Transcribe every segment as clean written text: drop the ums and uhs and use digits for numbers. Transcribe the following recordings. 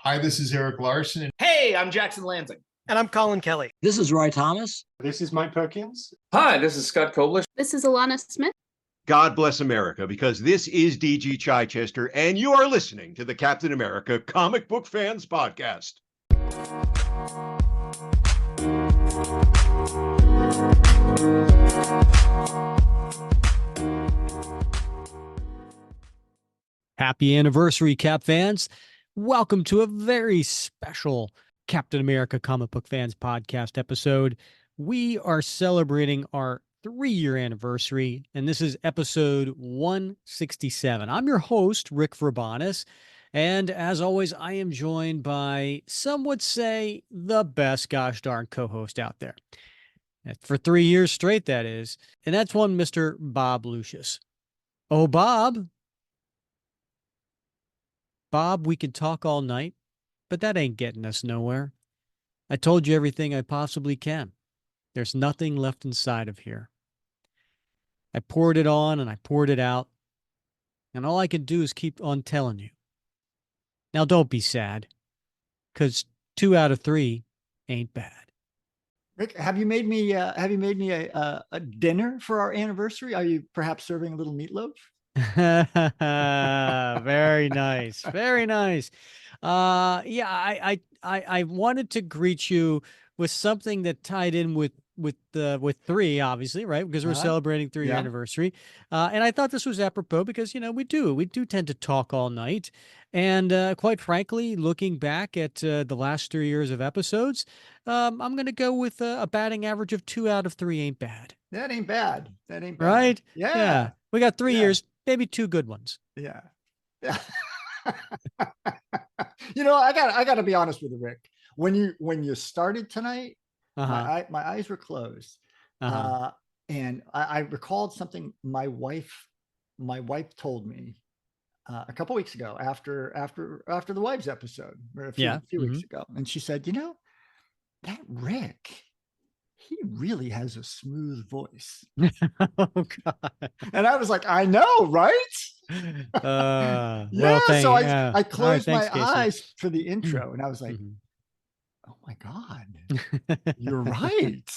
Hi, this is Eric Larson. Hey, I'm Jackson Lansing. And I'm Colin Kelly. This is Roy Thomas. This is Mike Perkins. Hi, this is Scott Koblish. This is Alana Smith. God bless America, because this is DG Chichester, and you are listening to the Captain America Comic Book Fans Podcast. Happy anniversary, Cap fans. Welcome to a very special Captain America Comic Book Fans Podcast episode. We are celebrating our 3-year anniversary, and this is episode 167. I'm your host, Rick Verbanis, and as always, I am joined by, some would say, the best gosh darn co-host out there. For 3 years straight, that is. And that's one Mr. Bob Lucius. Oh, Bob. Bob, we could talk all night, but that ain't getting us nowhere. I told you everything I possibly can. There's nothing left inside of here. I poured it on and I poured it out, and all I can do is keep on telling you. Now don't be sad, because 2 out of 3 ain't bad. Rick, have you made me a dinner for our anniversary? Are you perhaps serving a little meatloaf? Very nice. Very nice. I wanted to greet you with something that tied in with 3, obviously, right? Because we're celebrating 3-year anniversary. And I thought this was apropos because, we do tend to talk all night. And quite frankly, looking back at the last 3 years of episodes, I'm going to go with a batting average of 2 out of 3 ain't bad. That ain't bad. That ain't bad. Right? Yeah. We got 3 years, maybe 2 good ones. Yeah. Yeah. I got to be honest with you, Rick. When you started tonight, my eyes were closed. And I recalled something my wife told me a couple weeks ago after the wives episode, or a few weeks ago. And she said, that Rick, he really has a smooth voice. Oh, God. And I was like, I know, right? So I closed my eyes for the intro, and I was like, oh my God, you're right.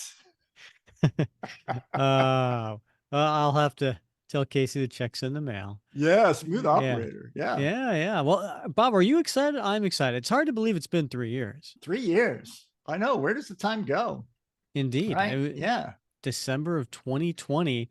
I'll have to tell Casey the check's in the mail. Yeah, smooth operator. Yeah. Well, Bob, are you excited? I'm excited. It's hard to believe it's been 3 years. 3 years. I know. Where does the time go? Indeed. Right? December of 2020.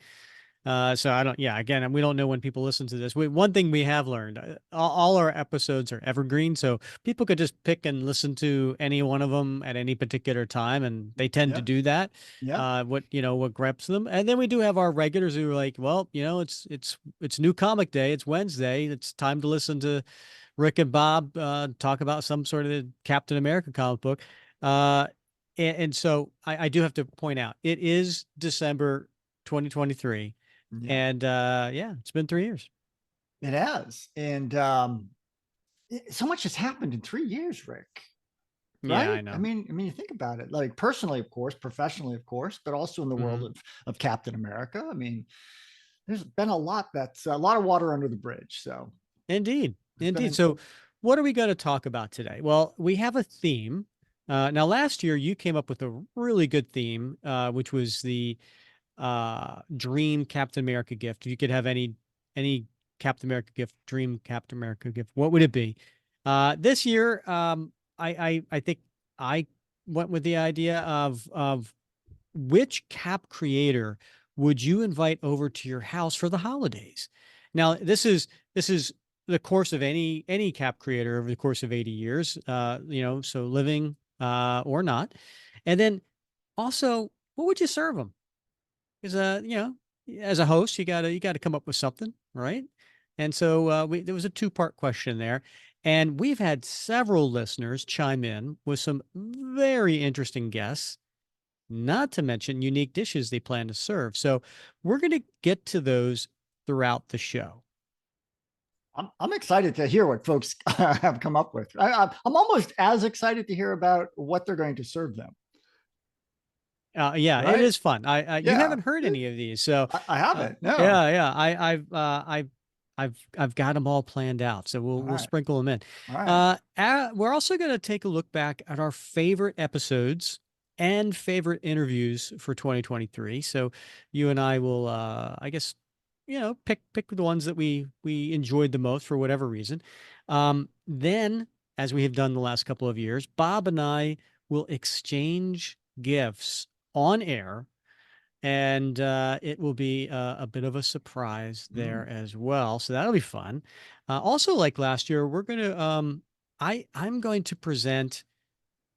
So again, we don't know when people listen to this. One thing we have learned, all our episodes are evergreen, so people could just pick and listen to any one of them at any particular time, and they tend to do that. What grabs them. And then we do have our regulars who are like, well, it's New Comic Day, it's Wednesday, it's time to listen to Rick and Bob talk about some sort of Captain America comic book. And so I do have to point out, it is December 2023. And it's been 3 years. It has. And so much has happened in 3 years, Rick. Right? Yeah, I know. I mean, you think about it, like personally, of course, professionally, of course, but also in the world of Captain America. I mean, there's been a lot of water under the bridge. So Indeed. So what are we going to talk about today? Well, we have a theme. Now, last year you came up with a really good theme, which was the dream Captain America gift. If you could have any Captain America gift, dream Captain America gift, what would it be? This year, I think I went with the idea of which Cap creator would you invite over to your house for the holidays? Now, this is the course of any Cap creator over the course of 80 years, so living or not. And then also, what would you serve them? Because as a host, you gotta come up with something, right? And so there was a 2-part question there, and we've had several listeners chime in with some very interesting guests, not to mention unique dishes they plan to serve. So we're going to get to those throughout the show. I'm excited to hear what folks have come up with. I'm almost as excited to hear about what they're going to serve them. Right? It is fun. You haven't heard any of these, so I haven't. No. Yeah. I've got them all planned out, so we'll right. sprinkle them in. All right. We're also going to take a look back at our favorite episodes and favorite interviews for 2023. So you and I will, I guess, pick the ones that we enjoyed the most for whatever reason. Then, as we have done the last couple of years, Bob and I will exchange gifts on air, and it will be a bit of a surprise there as well. So that'll be fun. Also, like last year, we're gonna I'm going to present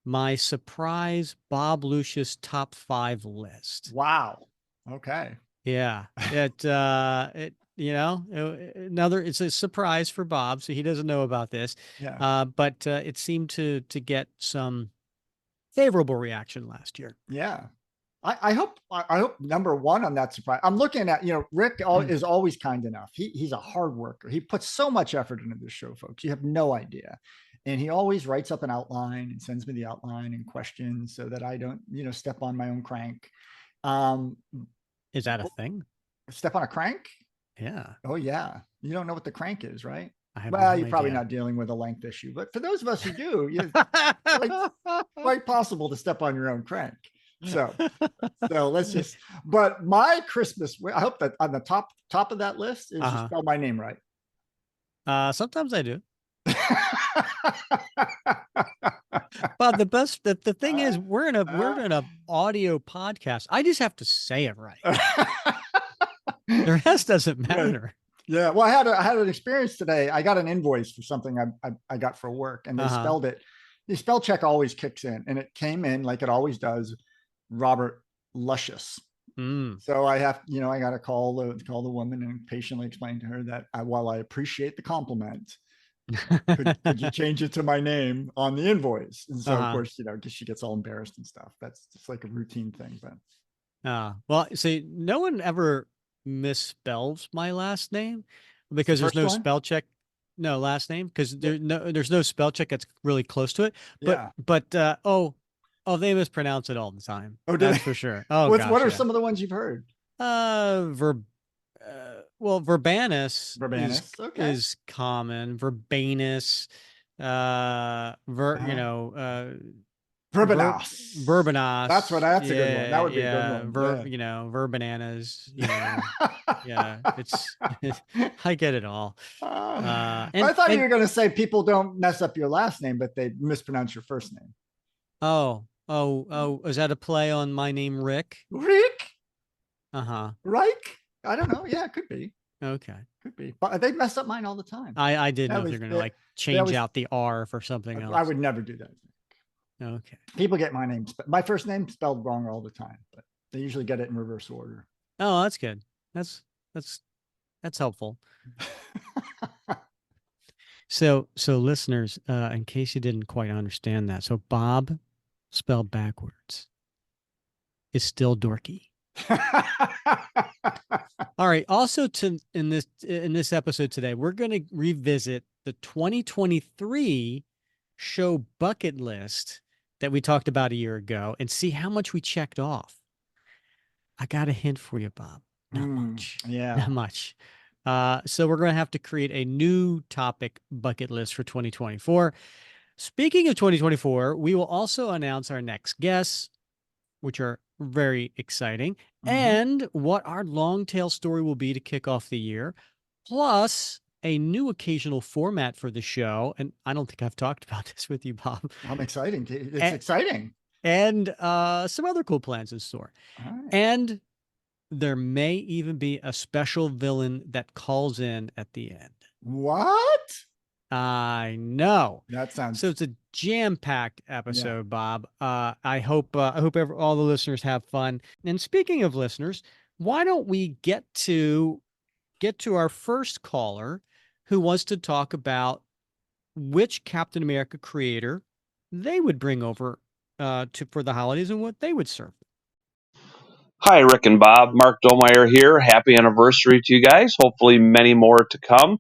my surprise Bob Lucius top 5 list. Wow. Okay. Yeah. It's a surprise for Bob, so he doesn't know about this. Yeah. But it seemed to get some favorable reaction last year. Yeah. I hope number one on that surprise. I'm looking at, Rick is always kind enough. He's a hard worker. He puts so much effort into this show, folks. You have no idea. And he always writes up an outline and sends me the outline and questions so that I don't, step on my own crank. Is that a thing? Step on a crank? Yeah. Oh yeah. You don't know what the crank is, right? I have Well, no you're probably idea. not dealing with a length issue, but for those of us who do, it's quite possible to step on your own crank. So let's just. But my Christmas, I hope that on the top of that list is you spell my name right. Sometimes I do. But the thing is, we're in a audio podcast. I just have to say it right. The rest doesn't matter. Yeah. Well, I had an experience today. I got an invoice for something I got for work, and they spelled it. The spell check always kicks in, and it came in like it always does, Robert Lucius. So I have, I got to call the woman and patiently explain to her that while I appreciate the compliment, could you change it to my name on the invoice? And so of course, she gets all embarrassed and stuff. That's just like a routine thing. But well, see, no one ever misspells my last name because there's no spell check. No last name because there's no spell check that's really close to it. But they mispronounce it all the time. Oh, that's for sure. Oh, what are some of the ones you've heard? Verbanus okay. is common. Verbanus, Verbanas. That's a good one. That would be a good one. Verbananas. Yeah, it's I get it all. I thought you were going to say people don't mess up your last name, but they mispronounce your first name. Oh, is that a play on my name, Rick? Rick? Reich? I don't know. Yeah, it could be. Okay. Could be. But they mess up mine all the time. I didn't know if they're going to change out the R for something else. I would never do that. Okay. People get my first name spelled wrong all the time, but they usually get it in reverse order. Oh, that's good. That's helpful. So listeners, in case you didn't quite understand that, so Bob spelled backwards is still dorky. All right. Also, in this episode today, we're going to revisit the 2023 show bucket list that we talked about a year ago and see how much we checked off. I got a hint for you, Bob. Not much. Yeah. Not much. So we're going to have to create a new topic bucket list for 2024. Speaking of 2024, we will also announce our next guests, which are very exciting, and what our long tail story will be to kick off the year, plus a new occasional format for the show. And I don't think I've talked about this with you, Bob. I'm excited. It's exciting. And some other cool plans in store. Right. And there may even be a special villain that calls in at the end. What? I know. That sounds so. It's a jam-packed episode, Bob. I hope all the listeners have fun. And speaking of listeners, why don't we get to our first caller who wants to talk about which Captain America creator they would bring over for the holidays and what they would serve. Hi, Rick and Bob. Mark Domeyer here. Happy anniversary to you guys. Hopefully many more to come.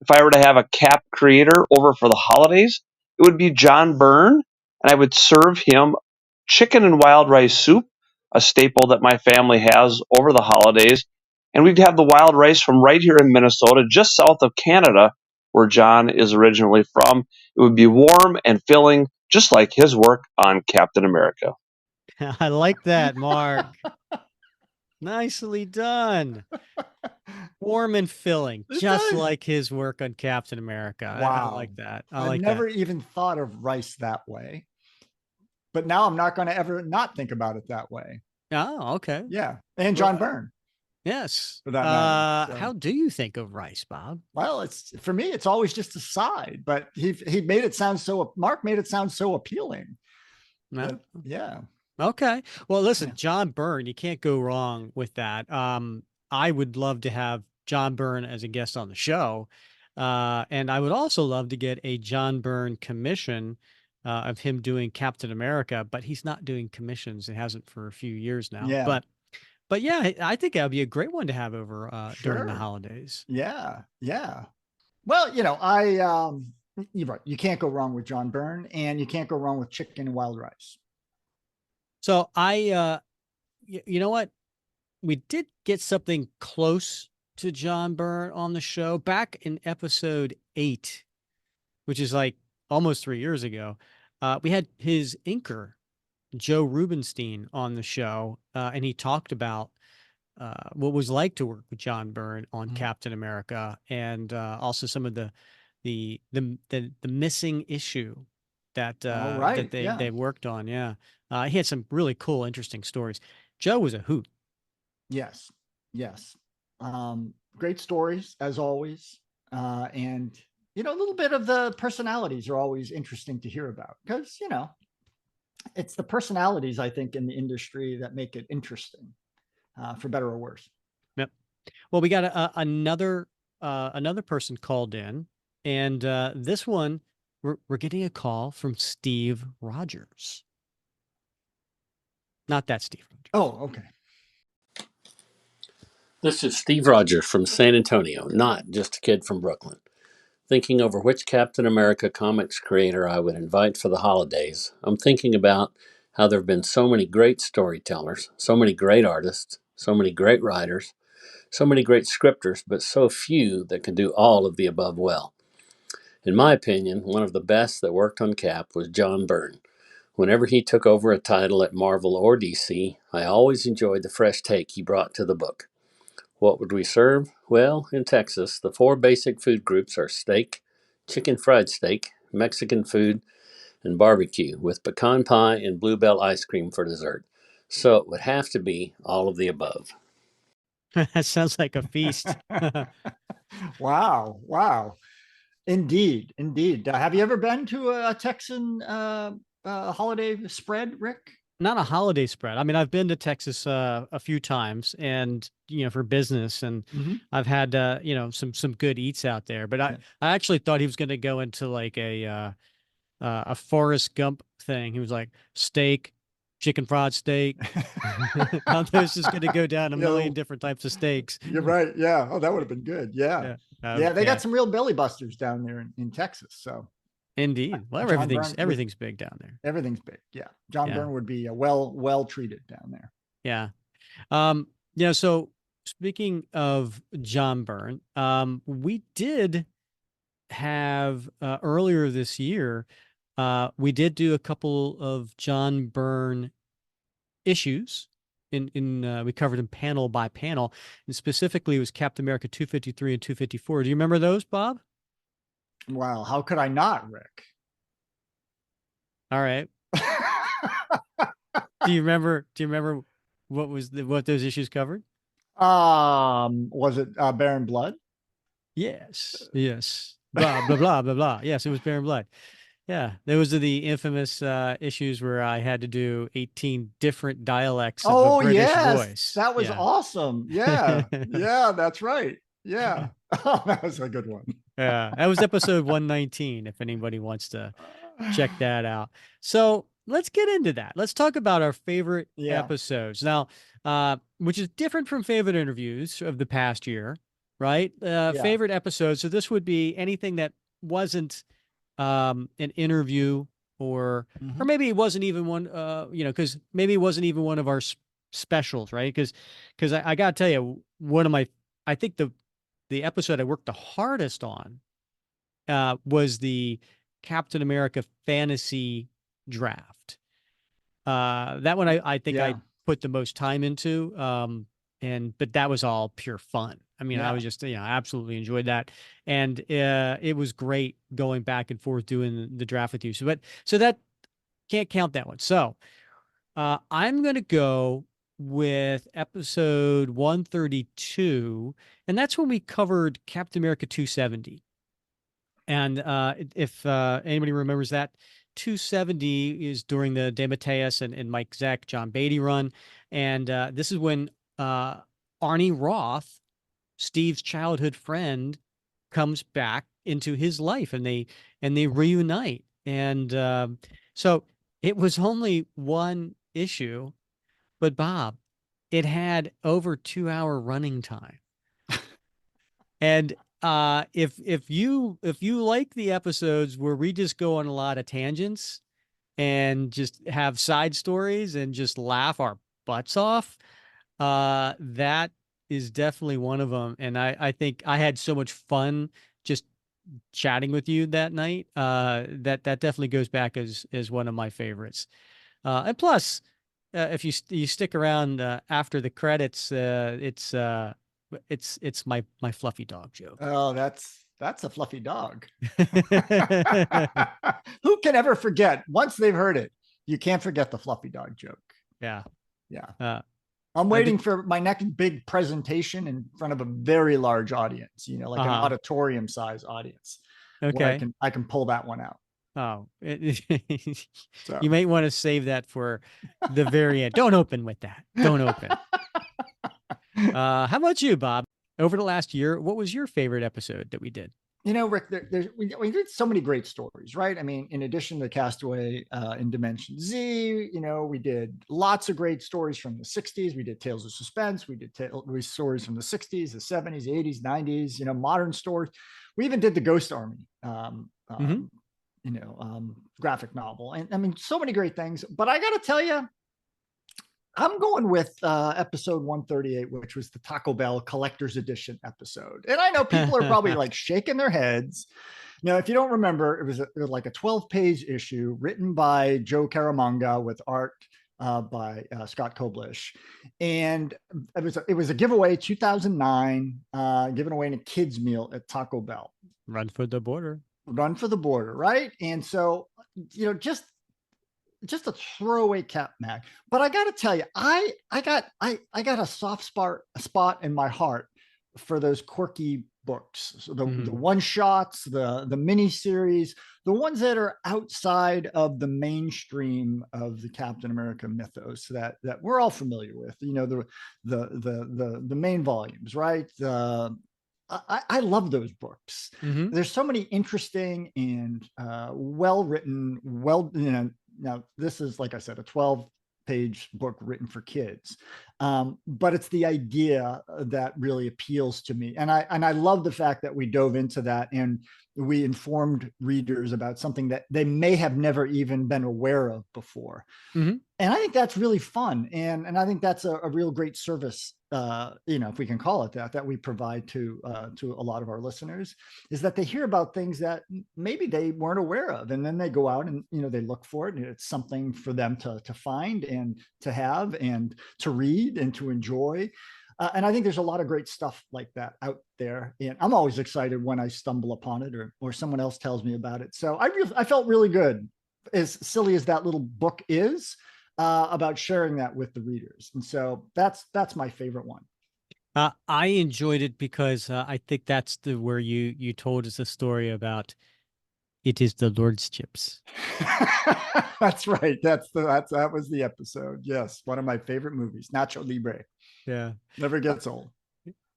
If I were to have a Cap creator over for the holidays, it would be John Byrne, and I would serve him chicken and wild rice soup, a staple that my family has over the holidays, And we'd have the wild rice from right here in Minnesota, just south of Canada, where John is originally from. It would be warm and filling, just like his work on Captain America. I like that, Mark. Nicely done. Warm and filling, just like his work on Captain America. Wow. I like that. I've never even thought of rice that way. But now I'm not going to ever not think about it that way. Oh, okay. Yeah. And John Byrne. Yes. For that matter. So. How do you think of rice, Bob? Well, for me, it's always just a side, but he made it sound Mark made it sound so appealing. No. But, yeah. Okay. Well, listen, John Byrne, you can't go wrong with that. I would love to have John Byrne as a guest on the show. And I would also love to get a John Byrne commission of him doing Captain America, but he's not doing commissions. It hasn't for a few years now. Yeah. But yeah, I think that would be a great one to have over during the holidays. Yeah. Yeah. Well, you're right. You can't go wrong with John Byrne, and you can't go wrong with chicken and wild rice. So you know what? We did get something close to John Byrne on the show back in episode 8, which is like almost 3 years ago. We had his inker, Joe Rubenstein, on the show, and he talked about what it was like to work with John Byrne on Captain America, and also some of the missing issue that that they worked on. Yeah, he had some really cool, interesting stories. Joe was a hoot. Yes. Great stories as always, and a little bit of the personalities are always interesting to hear about, because it's the personalities, I think, in the industry that make it interesting, for better or worse. Yep. Well, we got another person called in, and this one we're getting a call from Steve Rogers. Not that Steve Rogers. Oh, okay. This is Steve Rogers from San Antonio, not just a kid from Brooklyn. Thinking over which Captain America comics creator I would invite for the holidays, I'm thinking about how there have been so many great storytellers, so many great artists, so many great writers, so many great scripters, but so few that can do all of the above well. In my opinion, one of the best that worked on Cap was John Byrne. Whenever he took over a title at Marvel or DC, I always enjoyed the fresh take he brought to the book. What would we serve? Well, in Texas, the 4 basic food groups are steak, chicken fried steak, Mexican food, and barbecue, with pecan pie and bluebell ice cream for dessert. So it would have to be all of the above. That sounds like a feast. Wow. Indeed. Have you ever been to a Texan holiday spread, Rick? Not a holiday spread. I mean, I've been to Texas a few times, and for business, and I've had some good eats out there. But I actually thought he was going to go into like a Forrest Gump thing. He was like steak, chicken fried steak. I was just going to go down a million different types of steaks. You're right. Yeah. Oh, that would have been good. Yeah. They got some real belly busters down there in Texas. So. Indeed. Well, everything's big down there. Everything's big. Yeah. John Byrne would be well treated down there. Yeah. So speaking of John Byrne, we did have earlier this year, we did do a couple of John Byrne issues. We covered them panel by panel, and specifically it was Captain America 253 and 254. Do you remember those, Bob? Wow, how could I not, Rick? All right. Do you remember what those issues covered? Was it Baron Blood? Yes. Blah blah blah blah blah. Yes, it was Baron Blood. Yeah, those are the infamous issues where I had to do 18 different dialects of a British voice. That was awesome. Yeah, that's right. Yeah, that was a good one. Yeah, that was episode 119. If anybody wants to check that out. So let's get into that. Let's talk about our favorite episodes now, which is different from favorite interviews of the past year, right? Favorite episodes. So this would be anything that wasn't an interview, or maybe it wasn't even one. Because maybe it wasn't even one of our specials, right? Because I got to tell you, I think the episode I worked the hardest on was the Captain America fantasy draft. That one I think I put the most time into. But that was all pure fun. I mean, I was just, I absolutely enjoyed that. And it was great going back and forth doing the draft with you. So that can't count that one. So I'm going to go with episode 132. And that's when we covered Captain America 270. And if anybody remembers that, 270 is during the DeMatteis and Mike Zeck, John Beatty run. And this is when Arnie Roth, Steve's childhood friend, comes back into his life, and they reunite. And so it was only one issue, but Bob, it had over 2 hour running time. And if you like the episodes where we just go on a lot of tangents and just have side stories and just laugh our butts off, that is definitely one of them. And I think I had so much fun just chatting with you that night. That definitely goes back as one of my favorites. And plus, if you stick around after the credits, it's my fluffy dog joke. Oh, that's a fluffy dog. Who can ever forget? Once they've heard it, you can't forget the fluffy dog joke. Yeah. I'm waiting for my next big presentation in front of a very large audience, like an auditorium size audience. Okay. I can pull that one out. Oh, so. You might want to save that for the very end. Don't open with that. Don't open. How about you, Bob? Over the last year, what was your favorite episode that we did? Rick, we did so many great stories, right? I mean, in addition to Castaway in Dimension Z, we did lots of great stories from the 60s. We did Tales of Suspense. We did stories from the 60s, the 70s, the 80s, 90s, modern stories. We even did the Ghost Army, graphic novel. And I mean, so many great things. But I got to tell you, I'm going with episode 138, which was the Taco Bell Collector's Edition episode. And I know people are probably like shaking their heads. Now, if you don't remember, it was like a 12-page issue written by Joe Caramagna with art by Scott Koblish. And it was a giveaway, 2009, given away in a kids meal at Taco Bell. Run for the border, right? And so, just a throwaway Cap Mag. But I got to tell you, I got a soft spot in my heart for those quirky books. So the one shots, the mini series, the ones that are outside of the mainstream of the Captain America mythos that we're all familiar with. The main volumes, right? I love those books. There's so many interesting and well-written, now this is, like I said, a 12-page book written for kids. But it's the idea that really appeals to me. And I love the fact that we dove into that and we informed readers about something that they may have never even been aware of before. And I think that's really fun. And I think that's a real great service, if we can call it that we provide to a lot of our listeners, is that they hear about things that maybe they weren't aware of. And then they go out and, they look for it, and it's something for them to find and to have and to read and to enjoy. And I think there's a lot of great stuff like that out there. And I'm always excited when I stumble upon it or someone else tells me about it. So I felt really good, as silly as that little book is, about sharing that with the readers. And so that's my favorite one. I enjoyed it because I think that's where you told us a story about it is the Lord's chips. That's right. That was the episode. Yes, one of my favorite movies, Nacho Libre. Yeah, never gets old.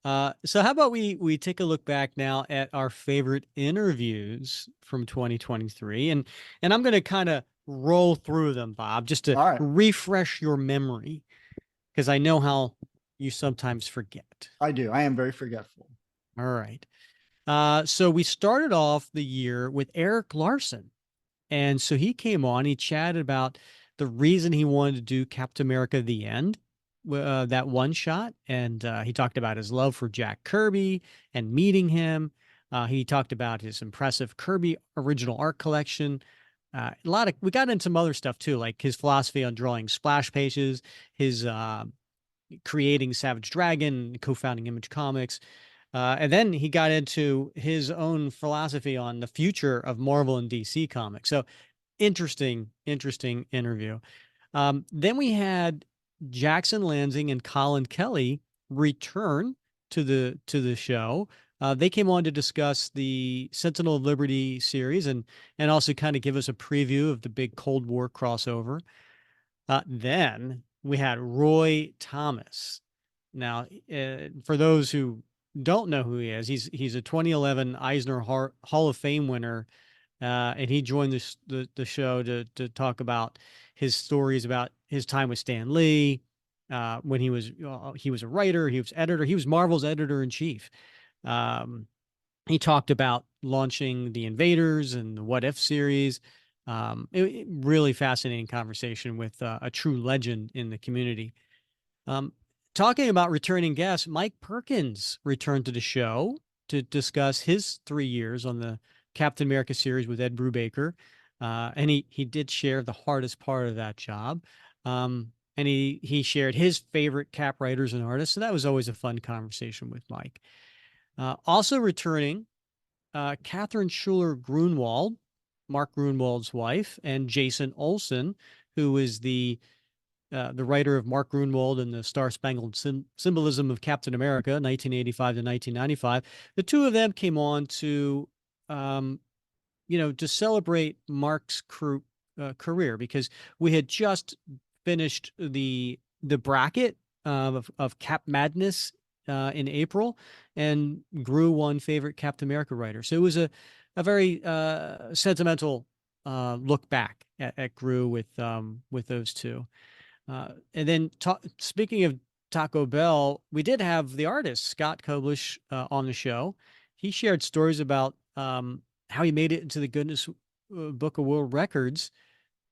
So how about we take a look back now at our favorite interviews from 2023, and I'm going to kind of roll through them, Bob, just to refresh your memory, because I know how you sometimes forget. I do. I am very forgetful. All right. So we started off the year with Eric Larson. And so he came on, he chatted about the reason he wanted to do Captain America: The End. that one shot, and he talked about his love for Jack Kirby and meeting him. He talked about his impressive Kirby original art collection. We got into some other stuff too, like his philosophy on drawing splash pages, his creating Savage Dragon, co-founding Image Comics. And then he got into his own philosophy on the future of Marvel and DC comics. So interesting interview. Then we had Jackson Lansing and Colin Kelly return to the show. They came on to discuss the Sentinel of Liberty series and also kind of give us a preview of the big Cold War crossover. Then we had Roy Thomas. Now, for those who don't know who he is, he's a 2011 Eisner Hall of Fame winner, and he joined the show to talk about his stories about his time with Stan Lee, when he was a writer, he was editor, he was Marvel's editor in chief. He talked about launching the Invaders and the What If series. Really fascinating conversation with a true legend in the community. Talking about returning guests, Mike Perkins returned to the show to discuss his 3 years on the Captain America series with Ed Brubaker. And he did share the hardest part of that job. And he shared his favorite Cap writers and artists. So that was always a fun conversation with Mike. Also returning, Catherine Schuler Grunwald, Mark Grunwald's wife, and Jason Olson, who is the writer of Mark Grunwald and the Star-Spangled Symbolism of Captain America, 1985 to 1995. The two of them came on to, to celebrate Mark's career, because we had just finished the bracket of Cap Madness in April, and Gru won favorite Captain America writer. So it was a very sentimental look back at Gru with those two. And then speaking of Taco Bell, we did have the artist Scott Koblish on the show. He shared stories about how he made it into the Guinness Book of World Records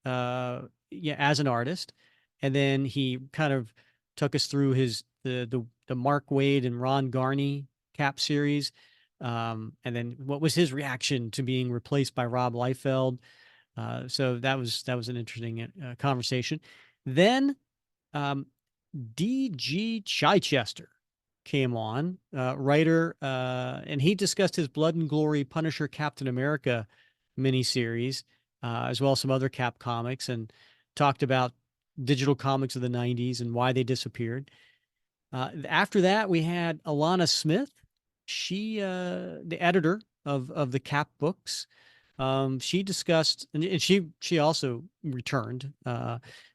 as an artist. And then he kind of took us through the Mark Waid and Ron Garney Cap series. And then what was his reaction to being replaced by Rob Liefeld? So that was an interesting conversation. Then D.G. Chichester came on, writer, and he discussed his Blood and Glory Punisher Captain America miniseries, as well as some other Cap comics, and talked about digital comics of the 90s and why they disappeared. After that, we had Alana Smith. She, the editor of the Cap books. She discussed, and she also returned,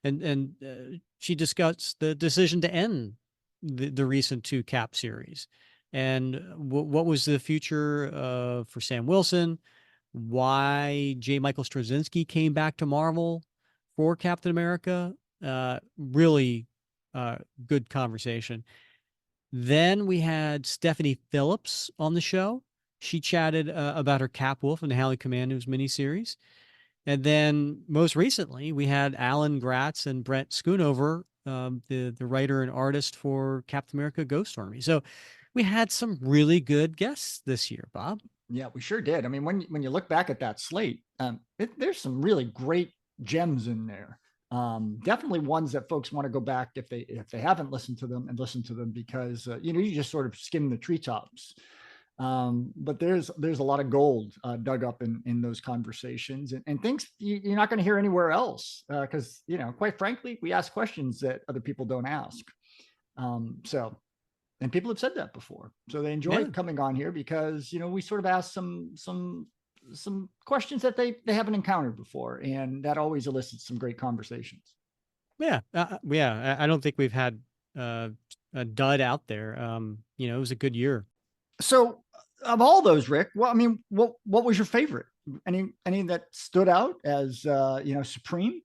and she discussed the decision to end the recent 2 Cap series, and what was the future for Sam Wilson, why J. Michael Straczynski came back to Marvel for Captain America. Really good conversation. Then we had Stephanie Phillips on the show. She chatted about her Cap Wolf and the Halley Commandos miniseries. And then most recently, we had Alan Gratz and Brent Schoonover, the writer and artist for Captain America Ghost Army. So we had some really good guests this year, Bob. Yeah, we sure did. I mean, when you look back at that slate, there's some really great gems in there. Definitely ones that folks want to go back if they haven't listened to them, and listen to them, because you just sort of skim the treetops. But there's a lot of gold dug up in those conversations, and things you're not going to hear anywhere else, because quite frankly, we ask questions that other people don't ask. And people have said that before, so they enjoy coming on here, because we sort of ask some questions that they haven't encountered before, and that always elicits some great conversations. Yeah, I don't think we've had a dud out there. It was a good year. So, of all those, Rick, well, I mean, what was your favorite? Any that stood out as supreme?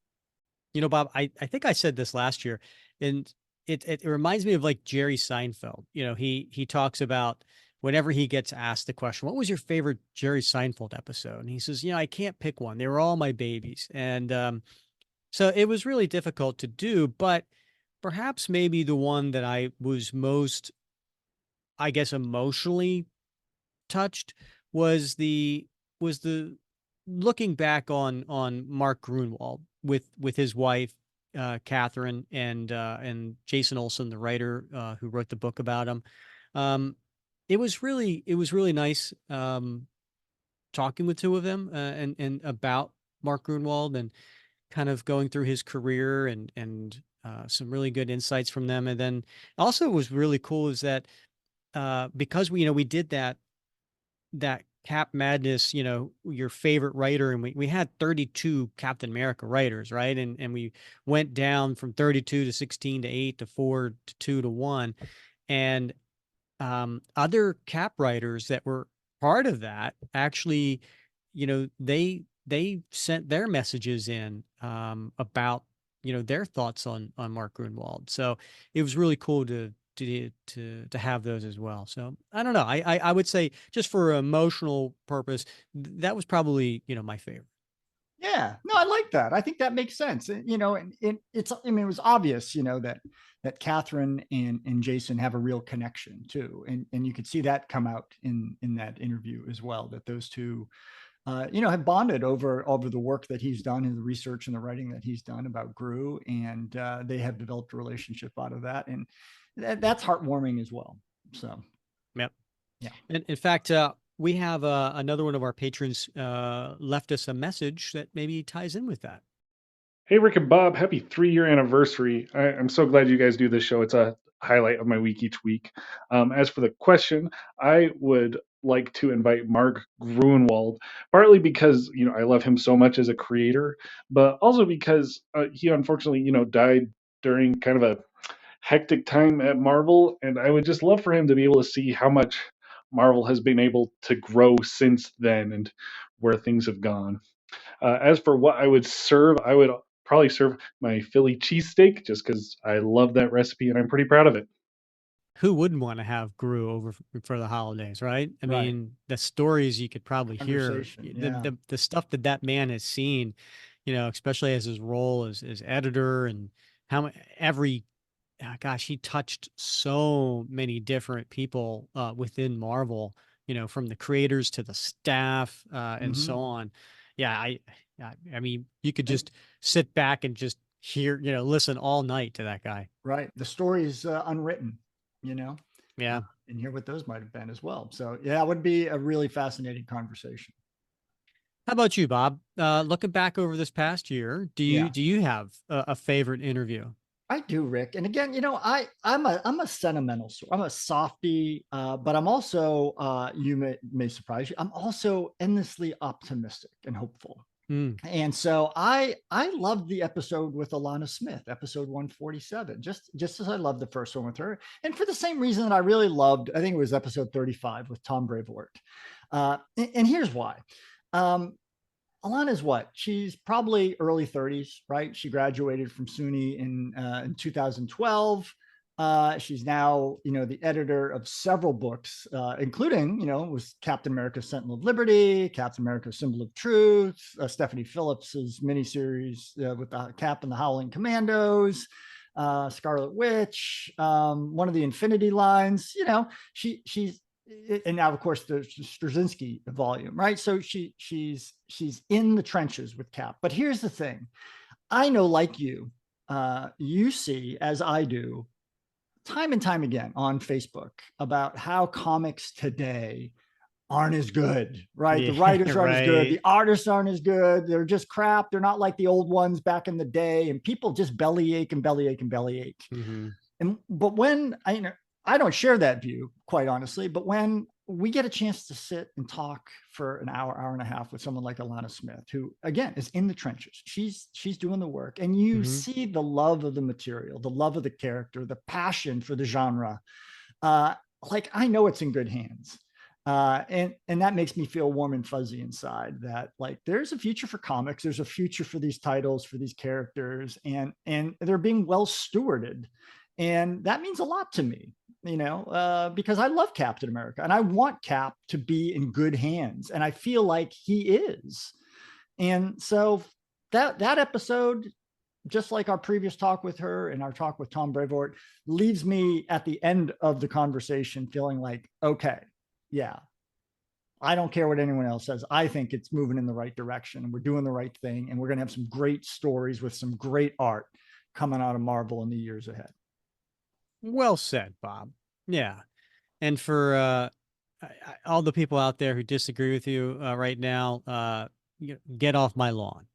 Bob, I think I said this last year, and it reminds me of like Jerry Seinfeld. He talks about whenever he gets asked the question, what was your favorite Jerry Seinfeld episode? And he says, I can't pick one. They were all my babies. And so it was really difficult to do. But perhaps maybe the one that I was most, I guess, emotionally touched was the looking back on Mark Grunwald with his wife Catherine and Jason Olson, the writer who wrote the book about him. Um, it was really nice talking with two of them and about Mark Grunwald and kind of going through his career and some really good insights from them. And then also what was really cool is that because we did that Cap Madness, your favorite writer, and we had 32 Captain America writers, right? And we went down from 32 to 16 to 8 to 4 to 2 to 1. And other Cap writers that were part of that actually, they sent their messages in about their thoughts on Mark Grunwald. So it was really cool to have those as well. So I don't know. I would say just for emotional purpose, that was probably my favorite. Yeah, no, I like that. I think that makes sense. And it's, I mean, it was obvious, that Catherine and Jason have a real connection too. And you could see that come out in that interview as well, that those two, have bonded over the work that he's done and the research and the writing that he's done about Gru. And they have developed a relationship out of that. And that's heartwarming as well. So, Yep. yeah. And in fact, we have another one of our patrons left us a message that maybe ties in with that. Hey, Rick and Bob, happy 3-year anniversary. I'm so glad you guys do this show. It's a highlight of my week each week. As for the question, I would like to invite Mark Gruenwald, partly because, I love him so much as a creator, but also because he unfortunately, died during kind of a hectic time at Marvel. And I would just love for him to be able to see how much Marvel has been able to grow since then and where things have gone. As for what I would serve, I would probably serve my Philly cheesesteak just because I love that recipe and I'm pretty proud of it. Who wouldn't want to have Gru over for the holidays, right? I Right. mean, the stories you could probably hear, Conversation, the, yeah. the stuff that man has seen, especially as his role as editor and every gosh, he touched so many different people within Marvel, from the creators to the staff and so on. Yeah, I mean, you could just sit back and just hear, listen all night to that guy. Right. The story is unwritten, Yeah. and hear what those might have been as well. So yeah, it would be a really fascinating conversation. How about you, Bob? Looking back over this past year, do Yeah. you have a favorite interview? I do, Rick. And again, I'm a sentimental, I'm a softie, but I'm also, you may surprise you, I'm also endlessly optimistic and hopeful. Mm. And so I loved the episode with Alana Smith, episode 147, just as I loved the first one with her. And for the same reason that I really loved, I think it was episode 35 with Tom Brevoort. And here's why. Alana's what? She's probably early 30s, right? She graduated from SUNY in 2012. She's now, the editor of several books, including, was Captain America: Sentinel of Liberty, Captain America: Symbol of Truth, Stephanie Phillips's miniseries with the Cap and the Howling Commandos, Scarlet Witch, one of the Infinity lines. She's, and now of course the Straczynski volume, right? So she's in the trenches with Cap. But here's the thing: I know, like you, you see, as I do, time and time again on Facebook about how comics today aren't as good, right? The writers aren't as good, the artists aren't as good, they're just crap. They're not like the old ones back in the day, and people just bellyache and bellyache and bellyache. But when I don't share that view, quite honestly, but when we get a chance to sit and talk for an hour and a half with someone like Alana Smith, who again is in the trenches, she's doing the work, and you see the love of the material, the love of the character, the passion for the genre. Like, I know it's in good hands. And that makes me feel warm and fuzzy inside, that like there's a future for comics, there's a future for these titles, for these characters, and they're being well stewarded. And that means a lot to me, because I love Captain America and I want Cap to be in good hands. And I feel like he is. And so that episode, just like our previous talk with her and our talk with Tom Brevoort, leaves me at the end of the conversation feeling like, okay, yeah, I don't care what anyone else says. I think it's moving in the right direction and we're doing the right thing. And we're going to have some great stories with some great art coming out of Marvel in the years ahead. Well said, Bob. Yeah. And for all the people out there who disagree with you right now, get off my lawn.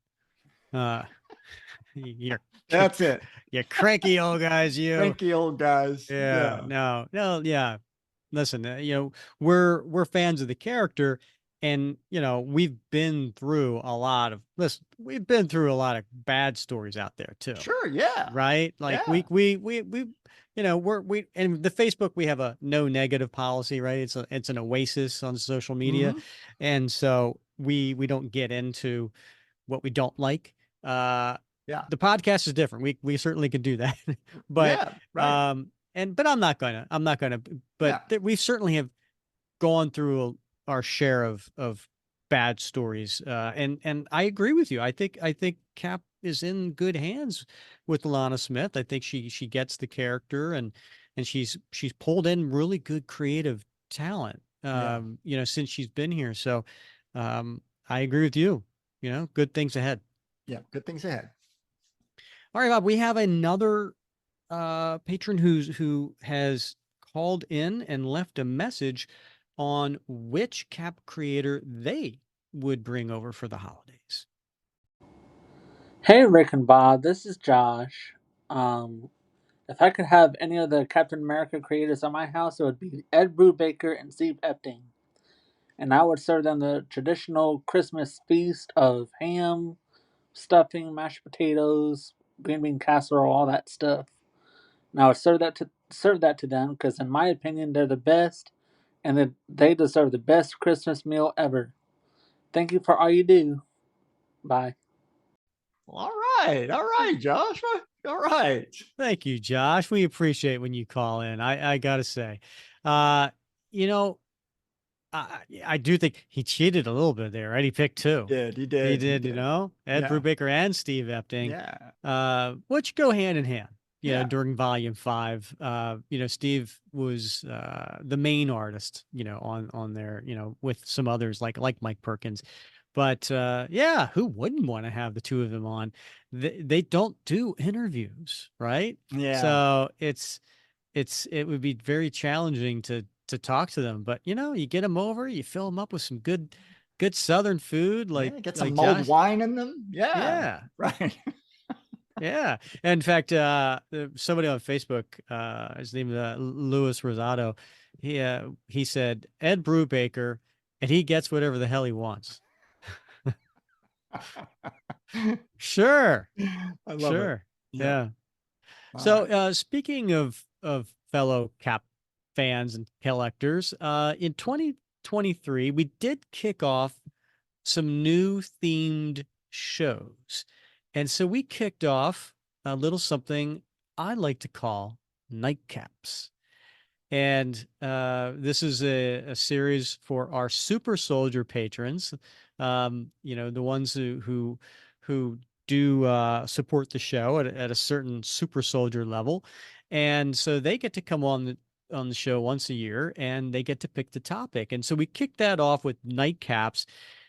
You're That's it. you cranky old guys, you. Cranky old guys. Yeah. No. Yeah. Listen, we're fans of the character, and we've been through a lot of bad stories out there too. Sure. Yeah. Right. Like yeah. we and the Facebook, we have a no negative policy, right? It's an oasis on social media. Mhm. And so we don't get into what we don't like. Yeah. The podcast is different. We certainly could do that. But yeah. Right. but I'm not gonna, but Yeah. we certainly have gone through our share of bad stories. And I agree with you. I think Cap is in good hands with Alana Smith. I think she gets the character, and she's pulled in really good creative talent, since she's been here. So I agree with you. Good things ahead. Yeah. Good things ahead. All right, Bob, we have another patron who has called in and left a message on which Cap creator they would bring over for the holidays. Hey, Rick and Bob, this is Josh. If I could have any of the Captain America creators at my house, it would be Ed Brubaker and Steve Epting. And I would serve them the traditional Christmas feast of ham, stuffing, mashed potatoes, green bean casserole, all that stuff. And I would serve that to them because, in my opinion, they're the best, and that they deserve the best Christmas meal ever. Thank you for all you do. Bye. All right, Josh. All right. Thank you, Josh. We appreciate when you call in. I gotta say, I do think he cheated a little bit there, right? He picked two. He did. He did. Ed Brubaker and Steve Epting. Yeah. Which go hand in hand. Yeah. During Volume 5, Steve was the main artist, on there, with some others like Mike Perkins. But who wouldn't want to have the two of them on? They don't do interviews, right? Yeah. So it would be very challenging to talk to them. But you get them over, you fill them up with some good Southern food, get some mulled Josh. wine in them. Yeah. Right. Yeah. In fact, somebody on Facebook, his name is Louis Rosado, he said Ed Brubaker, and he gets whatever the hell he wants. Sure. I love it. Yeah. So speaking of fellow Cap fans and collectors, in 2023, we did kick off some new themed shows. And so we kicked off a little something I like to call nightcaps. And this is a series for our super soldier patrons, the ones who do support the show at a certain super soldier level. And so they get to come on the show once a year, and they get to pick the topic. And so we kicked that off with nightcaps.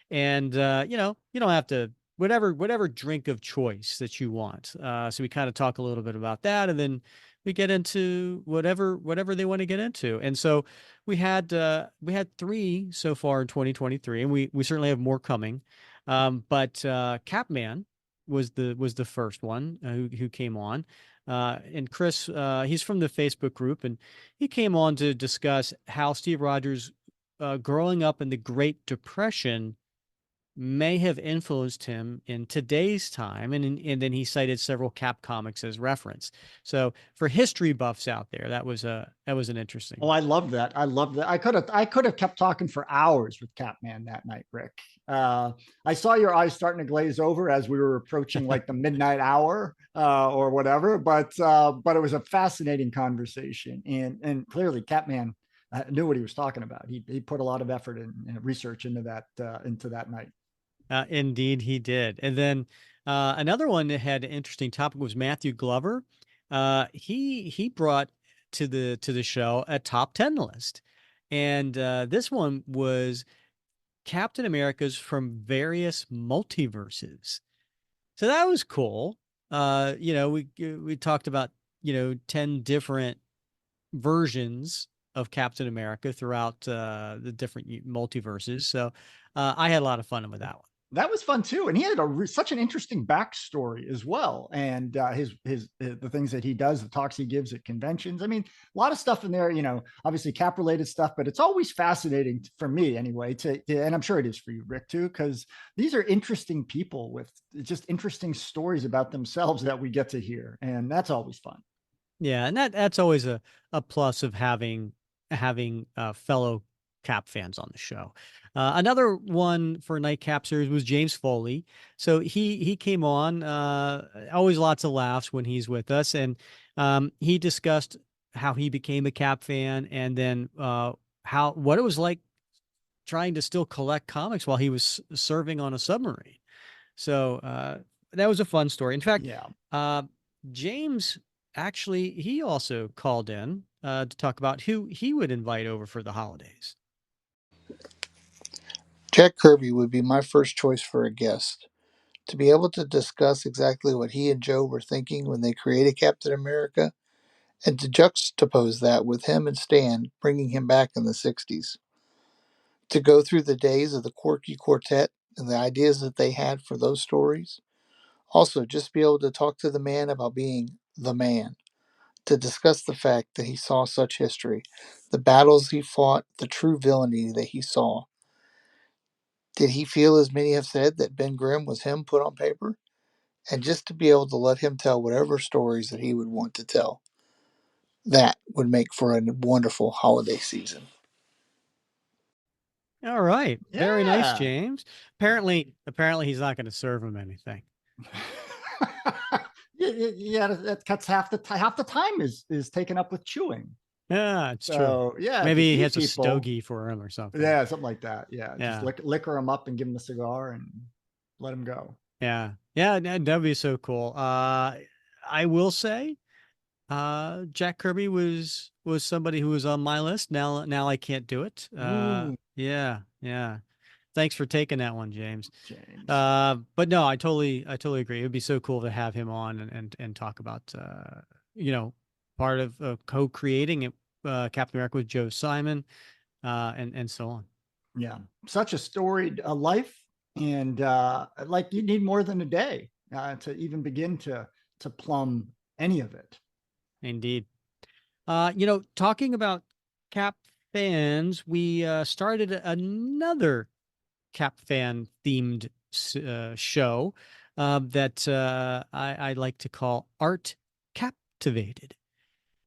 And you don't have to, whatever drink of choice that you want. So we kind of talk a little bit about that, and then we get into whatever they want to get into. And so we had 3 so far in 2023, and we certainly have more coming. But Capman was the first one who came on. And Chris, he's from the Facebook group, and he came on to discuss how Steve Rogers, growing up in the Great Depression, may have influenced him in today's time, and then he cited several Cap comics as reference. So for history buffs out there, that was an interesting. Oh, I love that. I could have kept talking for hours with Capman that night, Rick. I saw your eyes starting to glaze over as we were approaching like the midnight hour or whatever, but it was a fascinating conversation, and clearly Capman knew what he was talking about. He put a lot of effort and research into that night. Indeed, he did. And then Another one that had an interesting topic was Matthew Glover. He brought to the show a top 10 list, and this one was Captain America's from various multiverses. So that was cool. We talked about 10 different versions of Captain America throughout the different multiverses. So I had a lot of fun with that one. That was fun too, and he had such an interesting backstory as well, and his the things that he does, the talks he gives at conventions. I mean, a lot of stuff in there. Obviously cap related stuff, but it's always fascinating for me anyway. And I'm sure it is for you, Rick, too, because these are interesting people with just interesting stories about themselves that we get to hear, and that's always fun. Yeah, and that's always a plus of having fellow Cap fans on the show. Another one for Nightcap series was James Foley. So he came on. Always lots of laughs when he's with us, and he discussed how he became a Cap fan, and then what it was like trying to still collect comics while he was serving on a submarine. So that was a fun story. In fact, James actually he also called in to talk about who he would invite over for the holidays. Jack Kirby would be my first choice for a guest. To be able to discuss exactly what he and Joe were thinking when they created Captain America, and to juxtapose that with him and Stan bringing him back in the 60s. To go through the days of the quirky quartet and the ideas that they had for those stories. Also, just be able to talk to the man about being the man. To discuss the fact that he saw such history, the battles he fought, the true villainy that he saw. Did he feel, as many have said, that Ben Grimm was him put on paper? And just to be able to let him tell whatever stories that he would want to tell. That would make for a wonderful holiday season. All right. Yeah. Very nice, James. Apparently he's not going to serve him anything. Yeah, that cuts half the time is taken up with chewing. Yeah, it's true. Yeah, maybe he has a stogie for him or something. Yeah, something like that. Yeah, just liquor him up and give him a cigar and let him go. Yeah, that'd be so cool. I will say, Jack Kirby was somebody who was on my list. Now I can't do it. Yeah. Thanks for taking that one, James. But no, I totally agree. It would be so cool to have him on and talk about part of co-creating it, Captain America with Joe Simon, and so on. Yeah, such a storied life, and like you need more than a day to even begin to plumb any of it. Indeed. Talking about Cap fans, we started another Cap fan themed show that I like to call Art Captivated.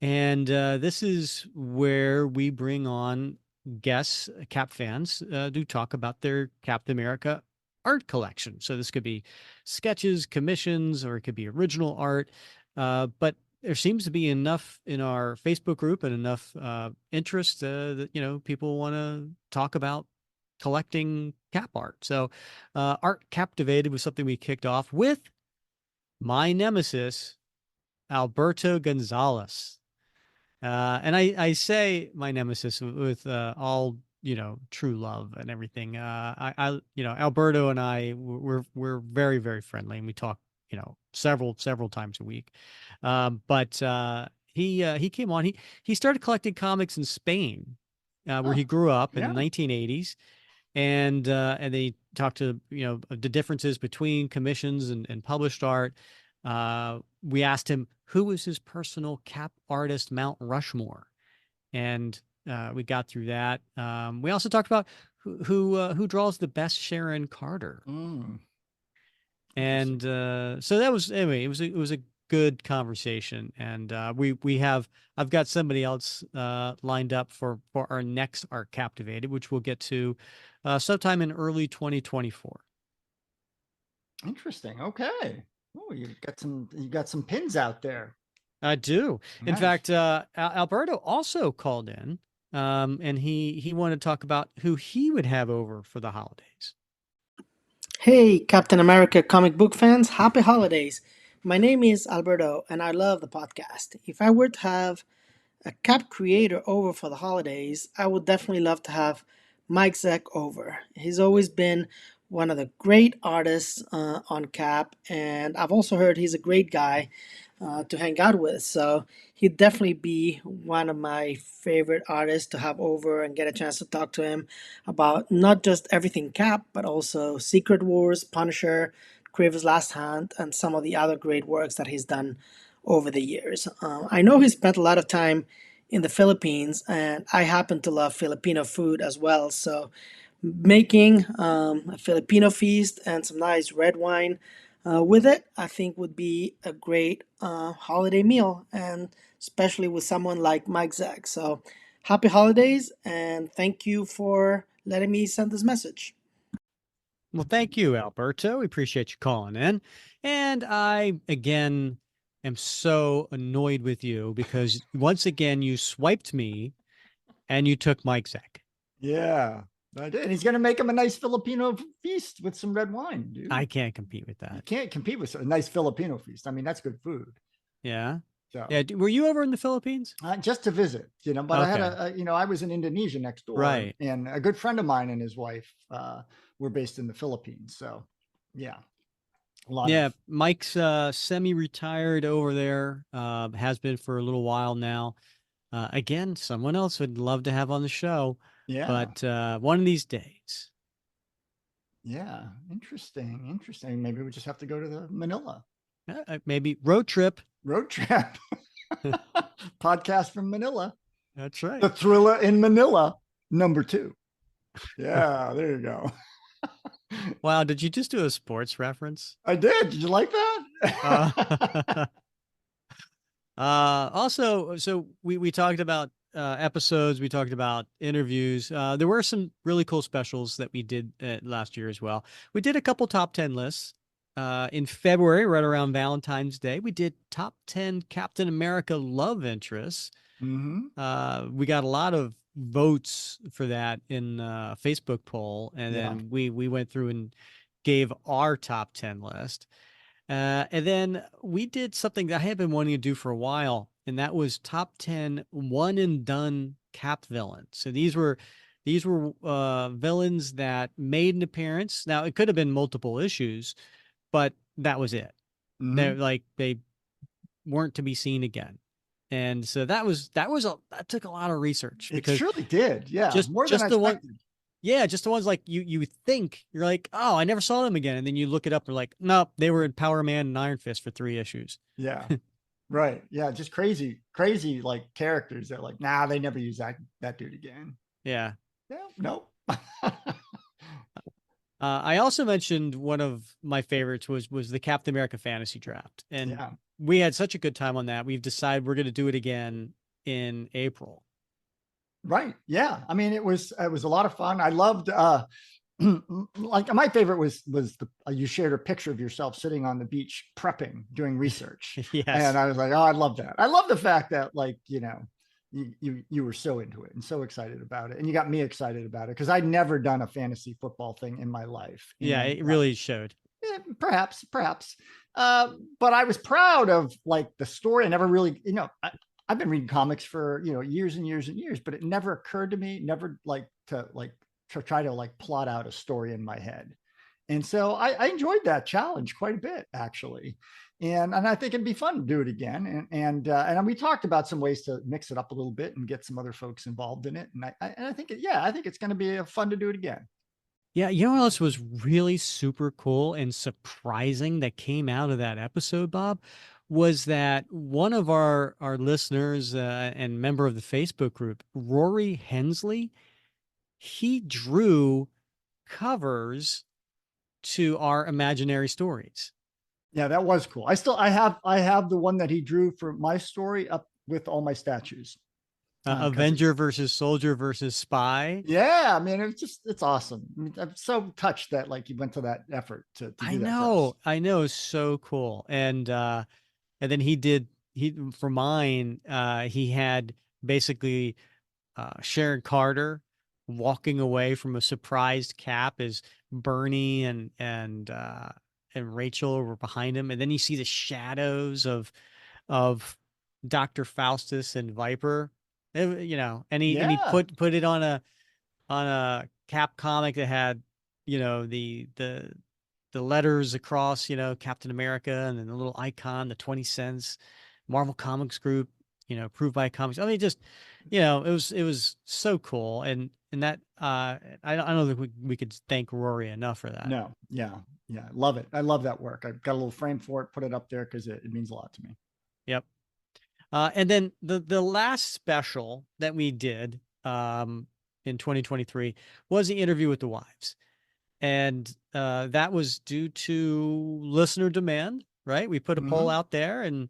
And this is where we bring on guests, Cap fans, to talk about their Captain America art collection. So this could be sketches, commissions, or it could be original art. But there seems to be enough in our Facebook group and enough interest that, people want to talk about collecting Cap art. So Art Captivated was something we kicked off with my nemesis, Alberto Gonzalez. And I say my nemesis with all true love and everything. Alberto and I we're very, very friendly, and we talk several times a week. But he came on. He started collecting comics in Spain, where he grew up in the 1980s, and they talked to the differences between commissions and published art. We asked him who was his personal Cap artist Mount Rushmore, and we got through that. We also talked about who draws the best Sharon Carter. And so that was, anyway, it was a good conversation, and I've got somebody else lined up for our next Art Captivated, which we'll get to sometime in early 2024. Interesting. Okay. Oh, you got some pins out there. I do. Nice. In fact, Alberto also called in, and he wanted to talk about who he would have over for the holidays. Hey, Captain America comic book fans, happy holidays. My name is Alberto and I love the podcast. If I were to have a Cap creator over for the holidays, I would definitely love to have Mike Zeck over. He's always been one of the great artists on Cap, and I've also heard he's a great guy to hang out with. So he'd definitely be one of my favorite artists to have over and get a chance to talk to him about not just everything Cap, but also Secret Wars, Punisher, Kraven's Last Hunt, and some of the other great works that he's done over the years. I know he spent a lot of time in the Philippines, and I happen to love Filipino food as well. So making a Filipino feast and some nice red wine with it, I think would be a great holiday meal, and especially with someone like Mike Zack. So happy holidays, and thank you for letting me send this message. Well, thank you, Alberto. We appreciate you calling in. And I, again, am so annoyed with you because once again, you swiped me and you took Mike Zeck. Yeah, I did. And he's going to make him a nice Filipino feast with some red wine, dude. I can't compete with You that. can't compete with a nice Filipino feast. I mean, that's good food. Yeah. So, Yeah. Were you over in the Philippines? just to visit, but I had Okay. I was in Indonesia next door, Right. and a good friend of mine and his wife were based in the Philippines. So, yeah, a lot Yeah. of Mike's semi-retired over there, has been for a little while now. Again, someone else would love to have on the show, yeah, but one of these days. yeah, interesting. Maybe we just have to go to the Manila Maybe road trip. road trip. Podcast from Manila. That's right. The Thriller in Manila, number 2. Yeah, there you go. Wow, did you just do a sports reference? I did. Did you like Uh, that? also, so we talked about episodes, we talked about interviews. There were some really cool specials that we did last year as well. We did a couple top 10 lists. In February, right around Valentine's Day, we did top 10 Captain America love interests. Mm-hmm. We got a lot of votes for that in a Facebook poll, and Yeah. then we went through and gave our top 10 list. And then we did something that I had been wanting to do for a while, and that was top 10 one and done Cap villains. So these were villains that made an appearance. Now it could have been multiple issues, but that was it. Mm-hmm. They weren't to be seen again. And so that took a lot of research It because surely did. Yeah, more than I just the one, expected. yeah, just the ones like you think you're like, oh, I never saw them again, and then you look it up, and like, no, they were in Power Man and Iron Fist for 3 issues. Yeah. Right. Yeah, just crazy like characters that like, nah, they never use that dude again. Yeah. Yeah, nope. I also mentioned one of my favorites was the Captain America Fantasy Draft, and Yeah. we had such a good time on that. We've decided we're going to do it again in April. Right. Yeah. I mean, it was a lot of fun. I loved like my favorite was the you shared a picture of yourself sitting on the beach prepping, doing research. Yes. And I was like, oh, I love that. I love the fact that like, you were so into it and so excited about it. And you got me excited about it because I'd never done a fantasy football thing in my life. Yeah, And it really showed. perhaps. But I was proud of like the story. I never really, I've been reading comics for, years and years and years, but it never occurred to me, never to try to like plot out a story in my head. And so I enjoyed that challenge quite a bit, actually. And I think it'd be fun to do it again. And we talked about some ways to mix it up a little bit and get some other folks involved in it. And I think it's going to be fun to do it again. Yeah, you know what else was really super cool and surprising that came out of that episode, Bob, was that one of our listeners and member of the Facebook group, Rory Hensley, he drew covers to our imaginary stories. Yeah, that was cool. I have the one that he drew for my story up with all my statues. Avenger versus Soldier versus Spy. Yeah, I mean, it's awesome. I mean, I'm so touched that like you went to that effort to do I that. know, so cool. And then he for mine, he had basically Sharon Carter walking away from a surprised Cap as Bernie and Rachel were behind him, and then you see the shadows of Dr. Faustus and Viper. You know, and he put it on a Cap comic that had, you know, the letters across, you know, Captain America, and then the little icon, the 20 cents, Marvel Comics Group, you know, approved by comics. I mean, just, you know, it was so cool. And that, I don't think we could thank Rory enough for that. No. Yeah. Yeah. Love it. I love that work. I've got a little frame for it, put it up there because it means a lot to me. Yep. And then the last special that we did in 2023 was the interview with the wives. And that was due to listener demand, right? We put a poll out there, and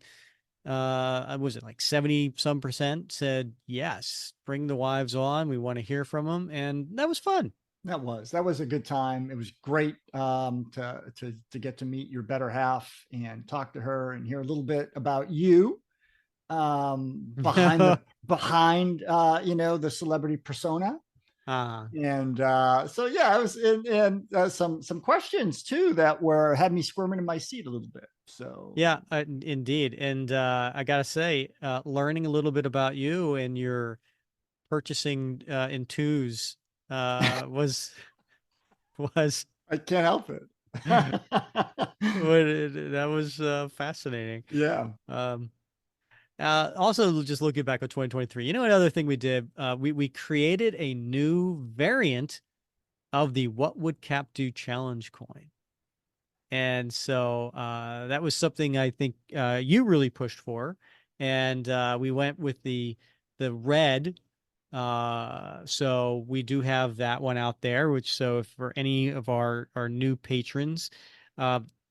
was it like 70% said yes, bring the wives on, we want to hear from them, and that was fun. That was a good time. It was great to get to meet your better half and talk to her and hear a little bit about you behind you know, the celebrity persona. And so yeah, it was, and some questions too that had me squirming in my seat a little bit. So yeah, indeed. And I gotta say, learning a little bit about you and your purchasing in twos was I can't help it. that was fascinating. Yeah. Also, just looking back at 2023, you know, another thing we did, we created a new variant of the What Would Cap Do challenge coin. And so that was something I think you really pushed for. And we went with the red. So we do have that one out there, which, so if for any of our new patrons,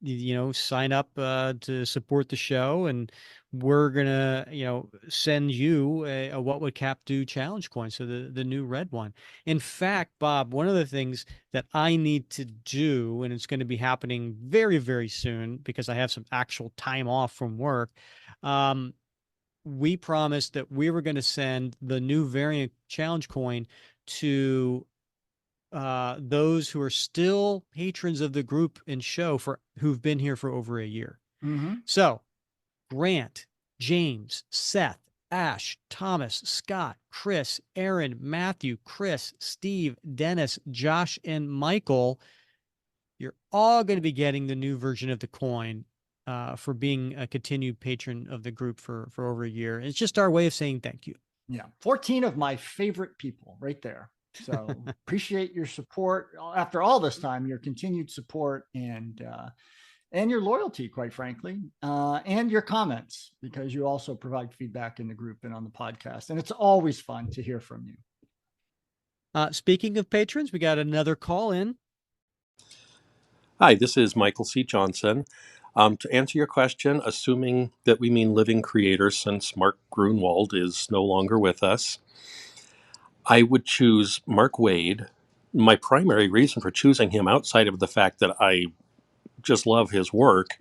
you know, sign up to support the show, and we're gonna, you know, send you a What Would Cap Do challenge coin, so the new red one. In fact, Bob, one of the things that I need to do, and it's going to be happening very, very soon because I have some actual time off from work, we promised that we were going to send the new variant challenge coin to those who are still patrons of the group and show who've been here for over a year. So Grant, James, Seth, Ash, Thomas, Scott, Chris, Aaron, Matthew, Chris, Steve, Dennis, Josh, and Michael, you're all going to be getting the new version of the coin for being a continued patron of the group for over a year. It's just our way of saying thank you. Yeah. 14 of my favorite people right there. So appreciate your support after all this time, your continued support, and your loyalty, quite frankly, and your comments, because you also provide feedback in the group and on the podcast. And it's always fun to hear from you. Speaking of patrons, we got another call in. Hi, this is Michael C. Johnson. To answer your question, assuming that we mean living creators, since Mark Grunwald is no longer with us, I would choose Mark Waid. My primary reason for choosing him, outside of the fact that I just love his work,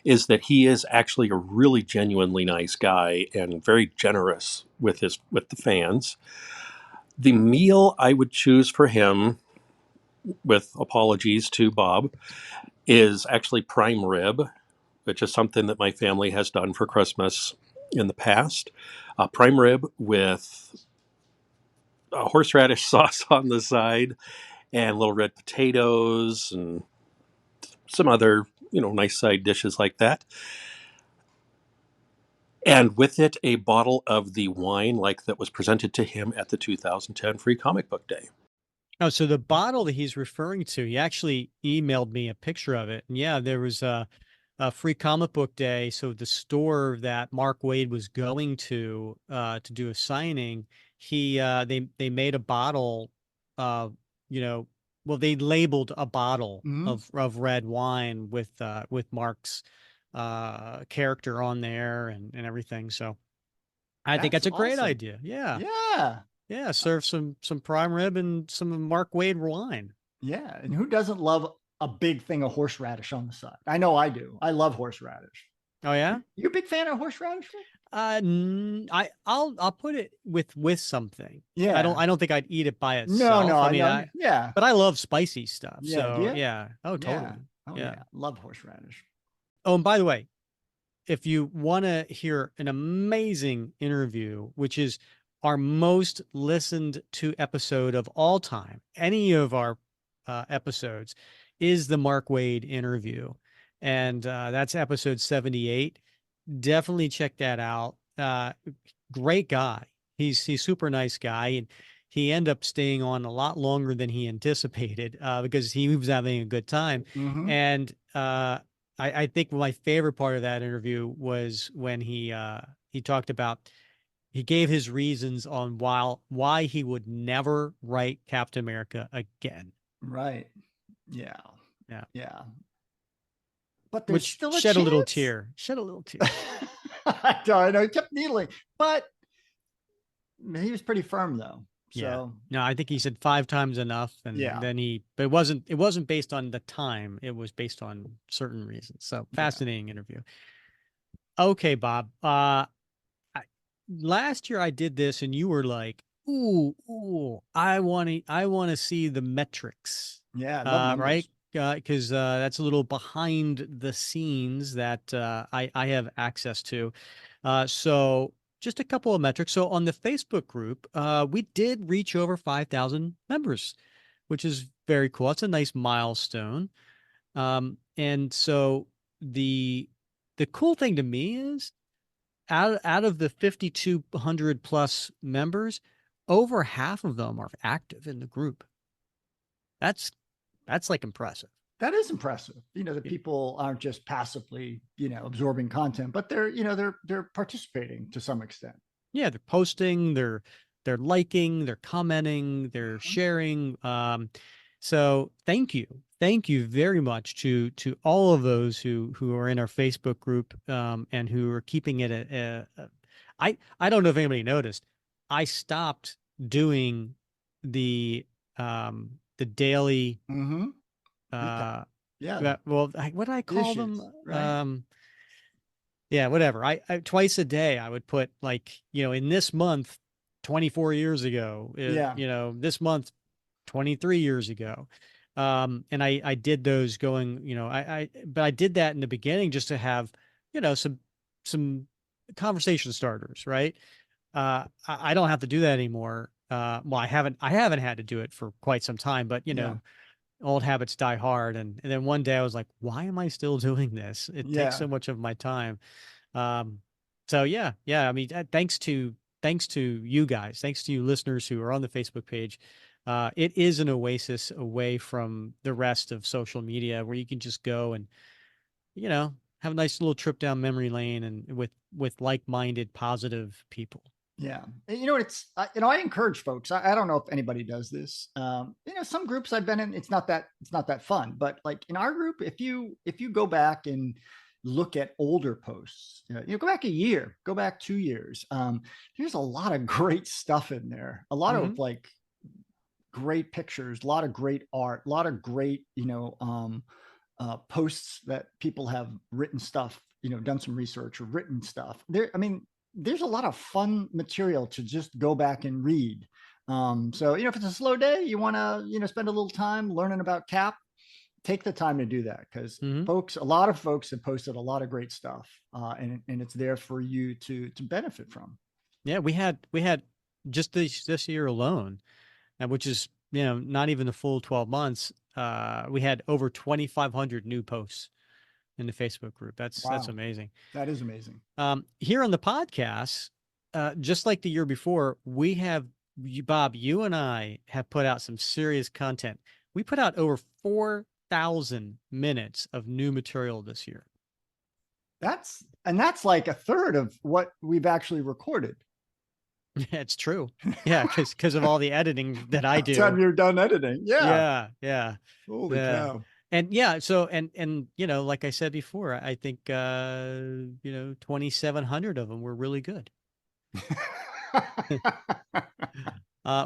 is that he is actually a really genuinely nice guy and very generous with the fans. The meal I would choose for him, with apologies to Bob, is actually prime rib, which is something that my family has done for Christmas in the past. Prime rib with horseradish sauce on the side, and little red potatoes, and some other, nice side dishes like that. And with it, a bottle of the wine like that was presented to him at the 2010 Free Comic Book Day. Oh, so the bottle that he's referring to, he actually emailed me a picture of it. And yeah, there was a Free Comic Book Day. So the store that Mark Waid was going to do a signing, they made a bottle, they labeled a bottle of red wine with Mark's character on there and everything. So I think that's a great idea. Yeah. Yeah. Yeah. Serve some prime rib and some Mark Waid wine. Yeah. And who doesn't love a big thing of horseradish on the side? I know I do. I love horseradish. Oh yeah, You a big fan of horseradish? I'll put it with something. Yeah. I don't think I'd eat it by No, itself. I mean, no, yeah. but I love spicy stuff. Yeah, do So you? yeah. Oh, Yeah. totally. Oh Yeah. yeah. Love horseradish. Oh, and by the way, if you want to hear an amazing interview, which is our most listened to episode of all time, any of our episodes, is the Mark Wade interview. And that's episode 78. Definitely check that out. Great guy. He's super nice guy. And he ended up staying on a lot longer than he anticipated because he was having a good time. Mm-hmm. And I think my favorite part of that interview was when he talked about, he gave his reasons on why he would never write Captain America again. Right. Yeah. Yeah. Yeah. But there's still a shed chance. a little tear. Shed a little tear. I know. He kept needling, but he was pretty firm though. So yeah. No, I think he said 5 times enough, and then but it wasn't based on the time. It was based on certain reasons. So fascinating interview. Okay, Bob. Last year I did this, and you were like, "Ooh, I want to see the metrics." Yeah, I love right? Because that's a little behind the scenes that I have access to. So just a couple of metrics. So on the Facebook group, we did reach over 5,000 members, which is very cool. It's a nice milestone. And so the cool thing to me is out of the 5,200 plus members, over half of them are active in the group. That's like impressive. That is impressive. The people aren't just passively, absorbing content, but they're participating to some extent. Yeah, they're posting, they're liking, they're commenting, they're sharing. So thank you very much to all of those who are in our Facebook group and who are keeping it. I don't know if anybody noticed. I stopped doing the daily. Mm-hmm. Yeah. Well, what do I call them? Right? Yeah, whatever. I twice a day I would put, like, in this month, 24 years ago. This month, 23 years ago. And I did those going, but I did that in the beginning just to have, some conversation starters, right? I don't have to do that anymore. Well, I haven't had to do it for quite some time, but old habits die hard. And then one day I was like, why am I still doing this? It takes so much of my time. So yeah. I mean, thanks to you guys, thanks to you listeners who are on the Facebook page. It is an oasis away from the rest of social media where you can just go and, have a nice little trip down memory lane and with like-minded, positive people. Yeah. It's, I encourage folks, I don't know if anybody does this. Some groups I've been in, it's not that fun, but like in our group, if you go back and look at older posts, go back a year, go back 2 years. There's a lot of great stuff in there, a lot of like great pictures, a lot of great art, a lot of great, posts that people have written stuff, done some research or written stuff there. I mean, there's a lot of fun material to just go back and read. So, if it's a slow day, you want to, spend a little time learning about Cap, take the time to do that because a lot of folks have posted a lot of great stuff and it's there for you to benefit from. Yeah, we had just this year alone, which is, not even the full 12 months. We had over 2,500 new posts in the Facebook group. That's amazing. That is amazing. Here on the podcast, just like the year before, we have Bob, you and I have put out some serious content. We put out over 4,000 minutes of new material this year. That's like a third of what we've actually recorded. It's true. Yeah, because of all the editing that I do. Time you're done editing. Yeah. Holy cow. And so and like I said before, I think 2,700 of them were really good.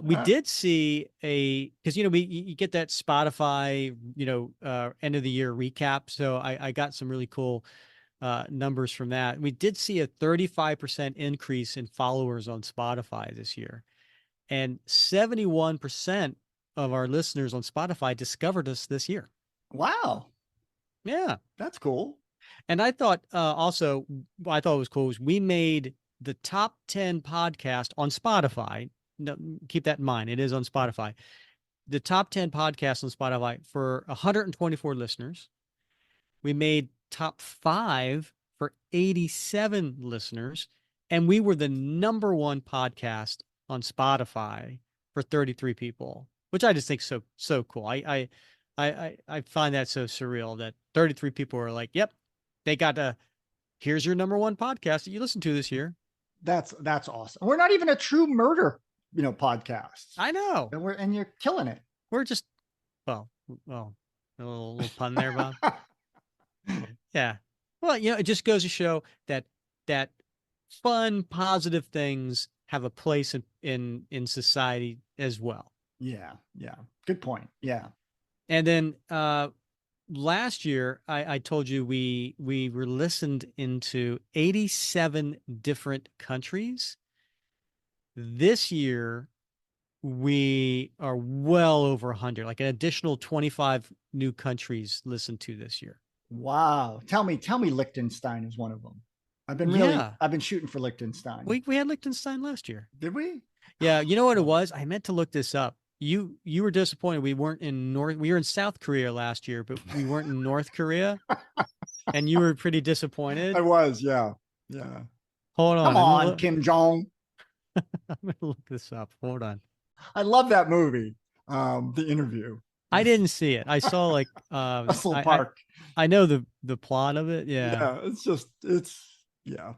We did see because you get that Spotify end of the year recap. So I got some really cool numbers from that. We did see a 35% increase in followers on Spotify this year, and 71% of our listeners on Spotify discovered us this year. Wow. Yeah. That's cool. And I thought also, I thought it was cool was we made the top 10 podcast on Spotify. No, keep that in mind. It is on Spotify. The top 10 podcasts on Spotify for 124 listeners. We made top 5 for 87 listeners. And we were the number 1 podcast on Spotify for 33 people, which I just think so cool. I find that so surreal that 33 people were like, yep, they got here's your number 1 podcast that you listened to this year. That's awesome. We're not even a true murder, podcast. I know. And you're killing it. We're just, well, a little pun there, Bob. Yeah. Well, it just goes to show that fun, positive things have a place in society as well. Yeah. Yeah. Good point. Yeah. And then last year, I told you we were listened into 87 different countries. This year, we are well over 100, like an additional 25 new countries listened to this year. Wow. Tell me Liechtenstein is one of them. I've been shooting for Liechtenstein. We had Liechtenstein last year. Did we? Yeah. You know what it was? I meant to look this up. You were disappointed. We were in South Korea last year, but we weren't in North Korea. And you were pretty disappointed. I was. Yeah. Yeah. Hold on. Come on, Kim Jong. I'm going to look this up. Hold on. I love that movie. The Interview. I didn't see it. I saw like Russell Park. I know the plot of it. Yeah. Yeah.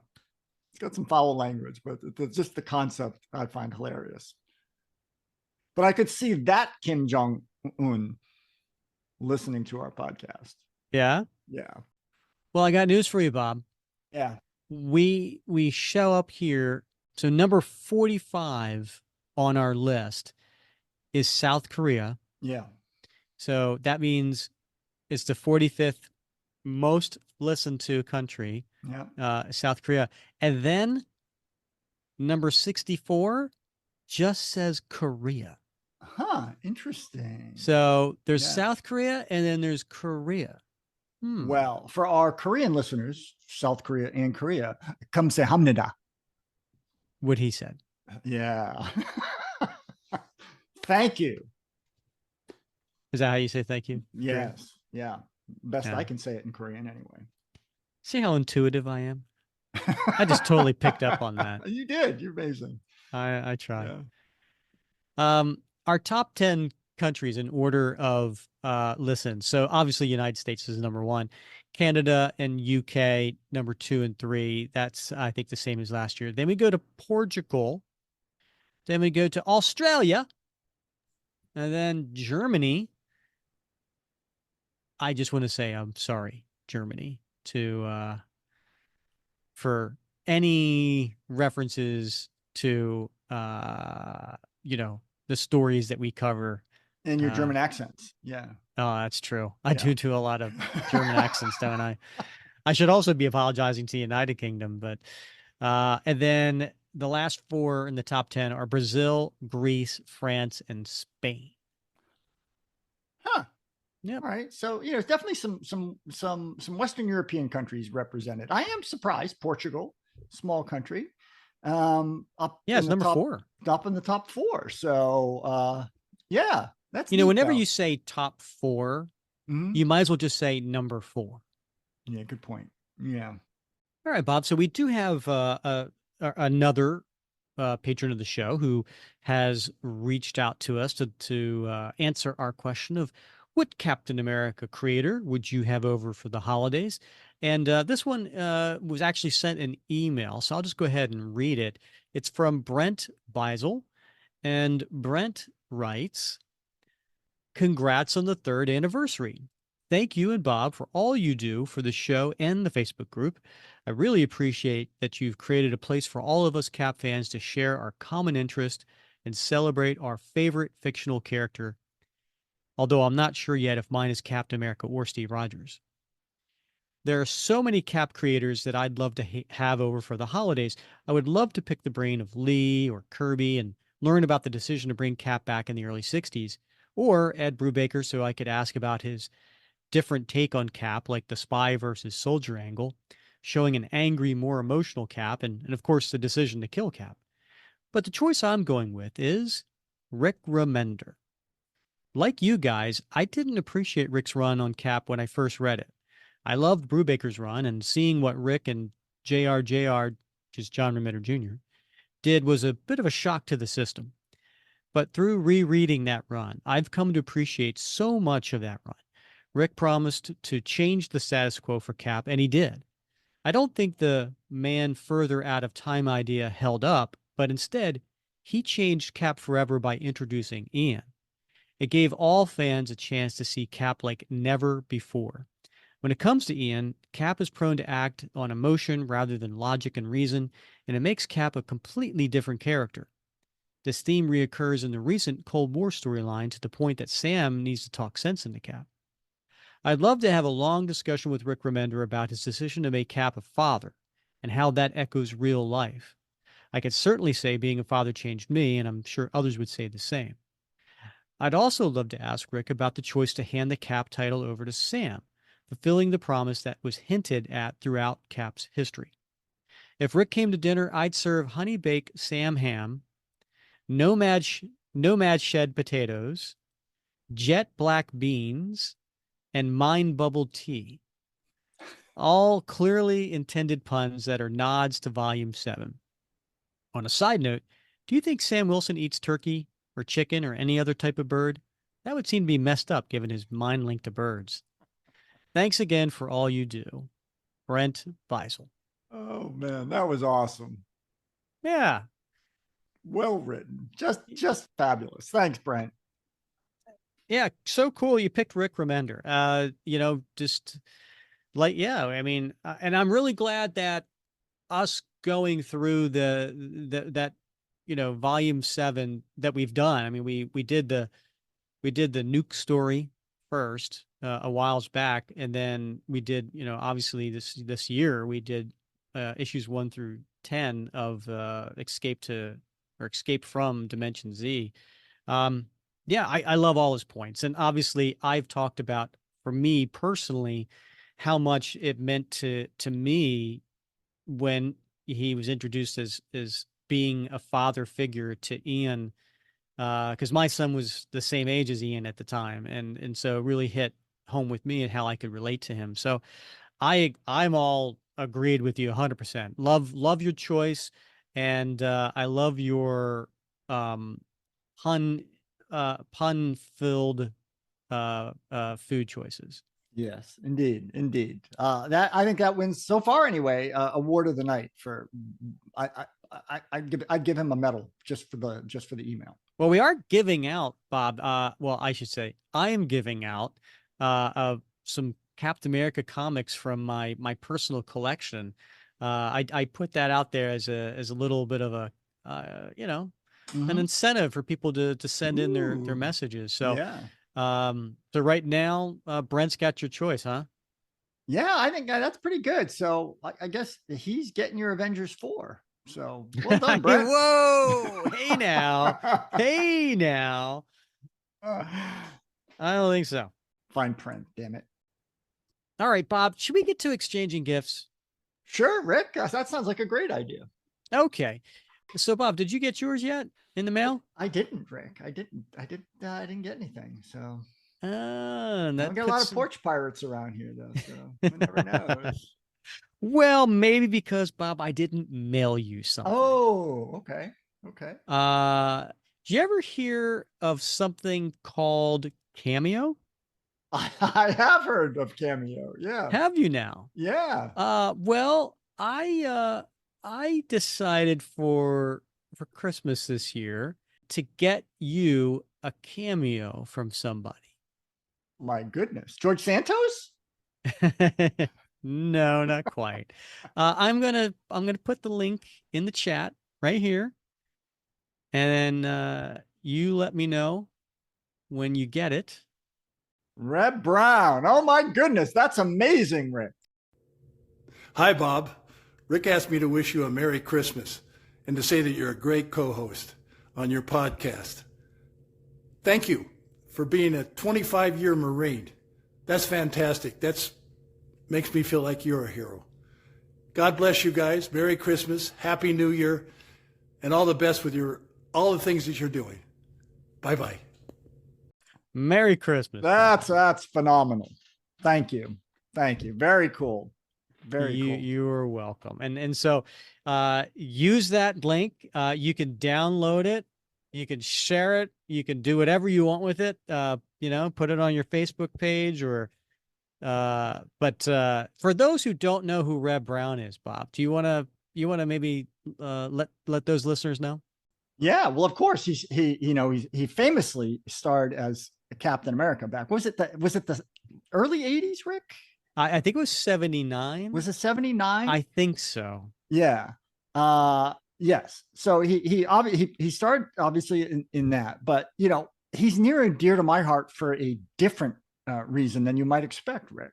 It's got some foul language, but it's just the concept I find hilarious. But I could see that Kim Jong-un listening to our podcast. Yeah. Yeah. Well, I got news for you, Bob. Yeah. We show up here. So number 45 on our list is South Korea. Yeah. So that means it's the 45th most listened to country. Yeah. South Korea. And then number 64 just says Korea. Huh. Interesting. So there's South Korea and then there's Korea. Well, for our Korean listeners, South Korea and Korea, 감사합니다. What he said. Yeah. Thank you. Is that how you say thank you? Yes. Yeah. Best I can say it in Korean anyway. See how intuitive I am? I just totally picked up on that. You did. You're amazing. I tried. Yeah. Our top 10 countries in order of listen. So obviously United States is number 1. Canada and UK number 2 and 3. That's I think the same as last year. Then we go to Portugal. Then we go to Australia. And then Germany. I just want to say I'm sorry, Germany, for any references to the stories that we cover. And your German accents. Yeah. Oh, that's true. I do a lot of German accents, don't I? I should also be apologizing to the United Kingdom, but and then the last 4 in the top 10 are Brazil, Greece, France, and Spain. Huh. Yeah. All right. So, there's definitely some Western European countries represented. I am surprised. Portugal, small country. It's number 4. Up in the top 4. So, that's whenever you say top 4, you might as well just say number 4. Yeah, good point. Yeah. All right, Bob. So we do have another patron of the show who has reached out to us to answer our question of what Captain America creator would you have over for the holidays? And this one was actually sent an email, so I'll just go ahead and read it. It's from Brent Beisel, and Brent writes, "Congrats on the 3rd anniversary. Thank you and Bob for all you do for the show and the Facebook group. I really appreciate that you've created a place for all of us Cap fans to share our common interest and celebrate our favorite fictional character, although I'm not sure yet if mine is Captain America or Steve Rogers. There are so many Cap creators that I'd love to have over for the holidays. I would love to pick the brain of Lee or Kirby and learn about the decision to bring Cap back in the early 60s, or Ed Brubaker so I could ask about his different take on Cap, like the spy versus soldier angle, showing an angry, more emotional Cap, and of course the decision to kill Cap. But the choice I'm going with is Rick Remender. Like you guys, I didn't appreciate Rick's run on Cap when I first read it. I loved Brubaker's run, and seeing what Rick and JR, which is John Remender Jr., did was a bit of a shock to the system. But through rereading that run, I've come to appreciate so much of that run. Rick promised to change the status quo for Cap, and he did. I don't think the man further out of time idea held up, but instead, he changed Cap forever by introducing Ian. It gave all fans a chance to see Cap like never before. When it comes to Ian, Cap is prone to act on emotion rather than logic and reason, and it makes Cap a completely different character. This theme reoccurs in the recent Cold War storyline to the point that Sam needs to talk sense into Cap. I'd love to have a long discussion with Rick Remender about his decision to make Cap a father and how that echoes real life. I could certainly say being a father changed me, and I'm sure others would say the same. I'd also love to ask Rick about the choice to hand the Cap title over to Sam, fulfilling the promise that was hinted at throughout Cap's history. If Rick came to dinner, I'd serve honey baked Sam ham, nomad shed potatoes, jet black beans, and mind bubbled tea. All clearly intended puns that are nods to Volume 7. On a side note, do you think Sam Wilson eats turkey or chicken or any other type of bird? That would seem to be messed up given his mind link to birds. Thanks again for all you do. Brent Beisel. Oh man, that was awesome. Yeah. Well written. Just fabulous. Thanks, Brent. Yeah, so cool you picked Rick Remender. Just like, yeah, I mean, and I'm really glad that us going through that Volume 7 that we've done. I mean, we did the nuke story first a whiles back, and then we did, obviously this year we did issues 1 through 10 of Escape from Dimension Z. Yeah, I love all his points, and obviously I've talked about, for me personally, how much it meant to me when he was introduced as being a father figure to Ian, because my son was the same age as Ian at the time, and so it really hit home with me and how I could relate to him. So I'm all agreed with you 100%. Love your choice, and I love your pun filled food choices. Yes, indeed. That, I think that wins so far anyway. Award of the night for I'd give him a medal just for the email. Well, we are giving out, Bob. Well, I should say I am giving out some Captain America comics from my personal collection. I put that out there as a little bit of a an incentive for people to send in their messages. So yeah. So right now, Brent's got your choice, huh? Yeah, I think that's pretty good. So I guess he's getting your Avengers 4. So well done, Brent. Whoa! Hey now, hey now. I don't think so. Fine print, damn it. All right, Bob. Should we get to exchanging gifts? Sure, Rick. That sounds like a great idea. Okay. So, Bob, did you get yours yet in the mail? I didn't, Rick. I didn't get anything. So I don't get a lot of porch pirates around here, though. So who never knows. Well, maybe because, Bob, I didn't mail you something. Oh, okay. Did you ever hear of something called Cameo? I have heard of Cameo. Yeah. Have you now? Yeah. Well, I decided for Christmas this year to get you a cameo from somebody. My goodness. George Santos? No, not quite. I'm gonna put the link in the chat right here, and then you let me know when you get it. Reb Brown. Oh my goodness, that's amazing, Rick. Hi, Bob. Rick asked me to wish you a Merry Christmas and to say that you're a great co-host on your podcast. Thank you for being a 25-year Marine. That's fantastic. That's makes me feel like you're a hero. God bless you guys. Merry Christmas, Happy New Year, and all the best with all the things that you're doing. Bye-bye. Merry Christmas. That's phenomenal. Thank you. Very cool. Very cool. You are welcome. And so use that link. You can download it. You can share it. You can do whatever you want with it. Put it on your Facebook page but for those who don't know who Reb Brown is, Bob, do you want to maybe let those listeners know? Yeah, well, of course, he famously starred as Captain America back. Was it the early 80s, Rick? I think it was 79. Was it 79? I think so. Yeah. Yes. So he started obviously in that, but he's near and dear to my heart for a different reason than you might expect, Rick.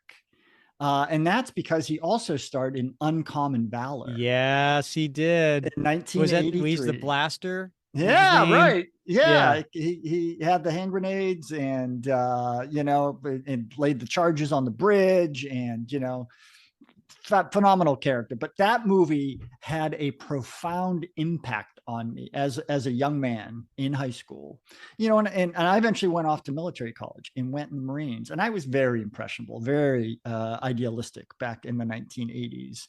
And that's because he also starred in Uncommon Valor. Yes, he did. In 1983. Was that the blaster? Yeah, right. Yeah. He had the hand grenades and, and laid the charges on the bridge and, phenomenal character. But that movie had a profound impact on me as a young man in high school, and I eventually went off to military college and went in the Marines. And I was very impressionable, very idealistic back in the 1980s.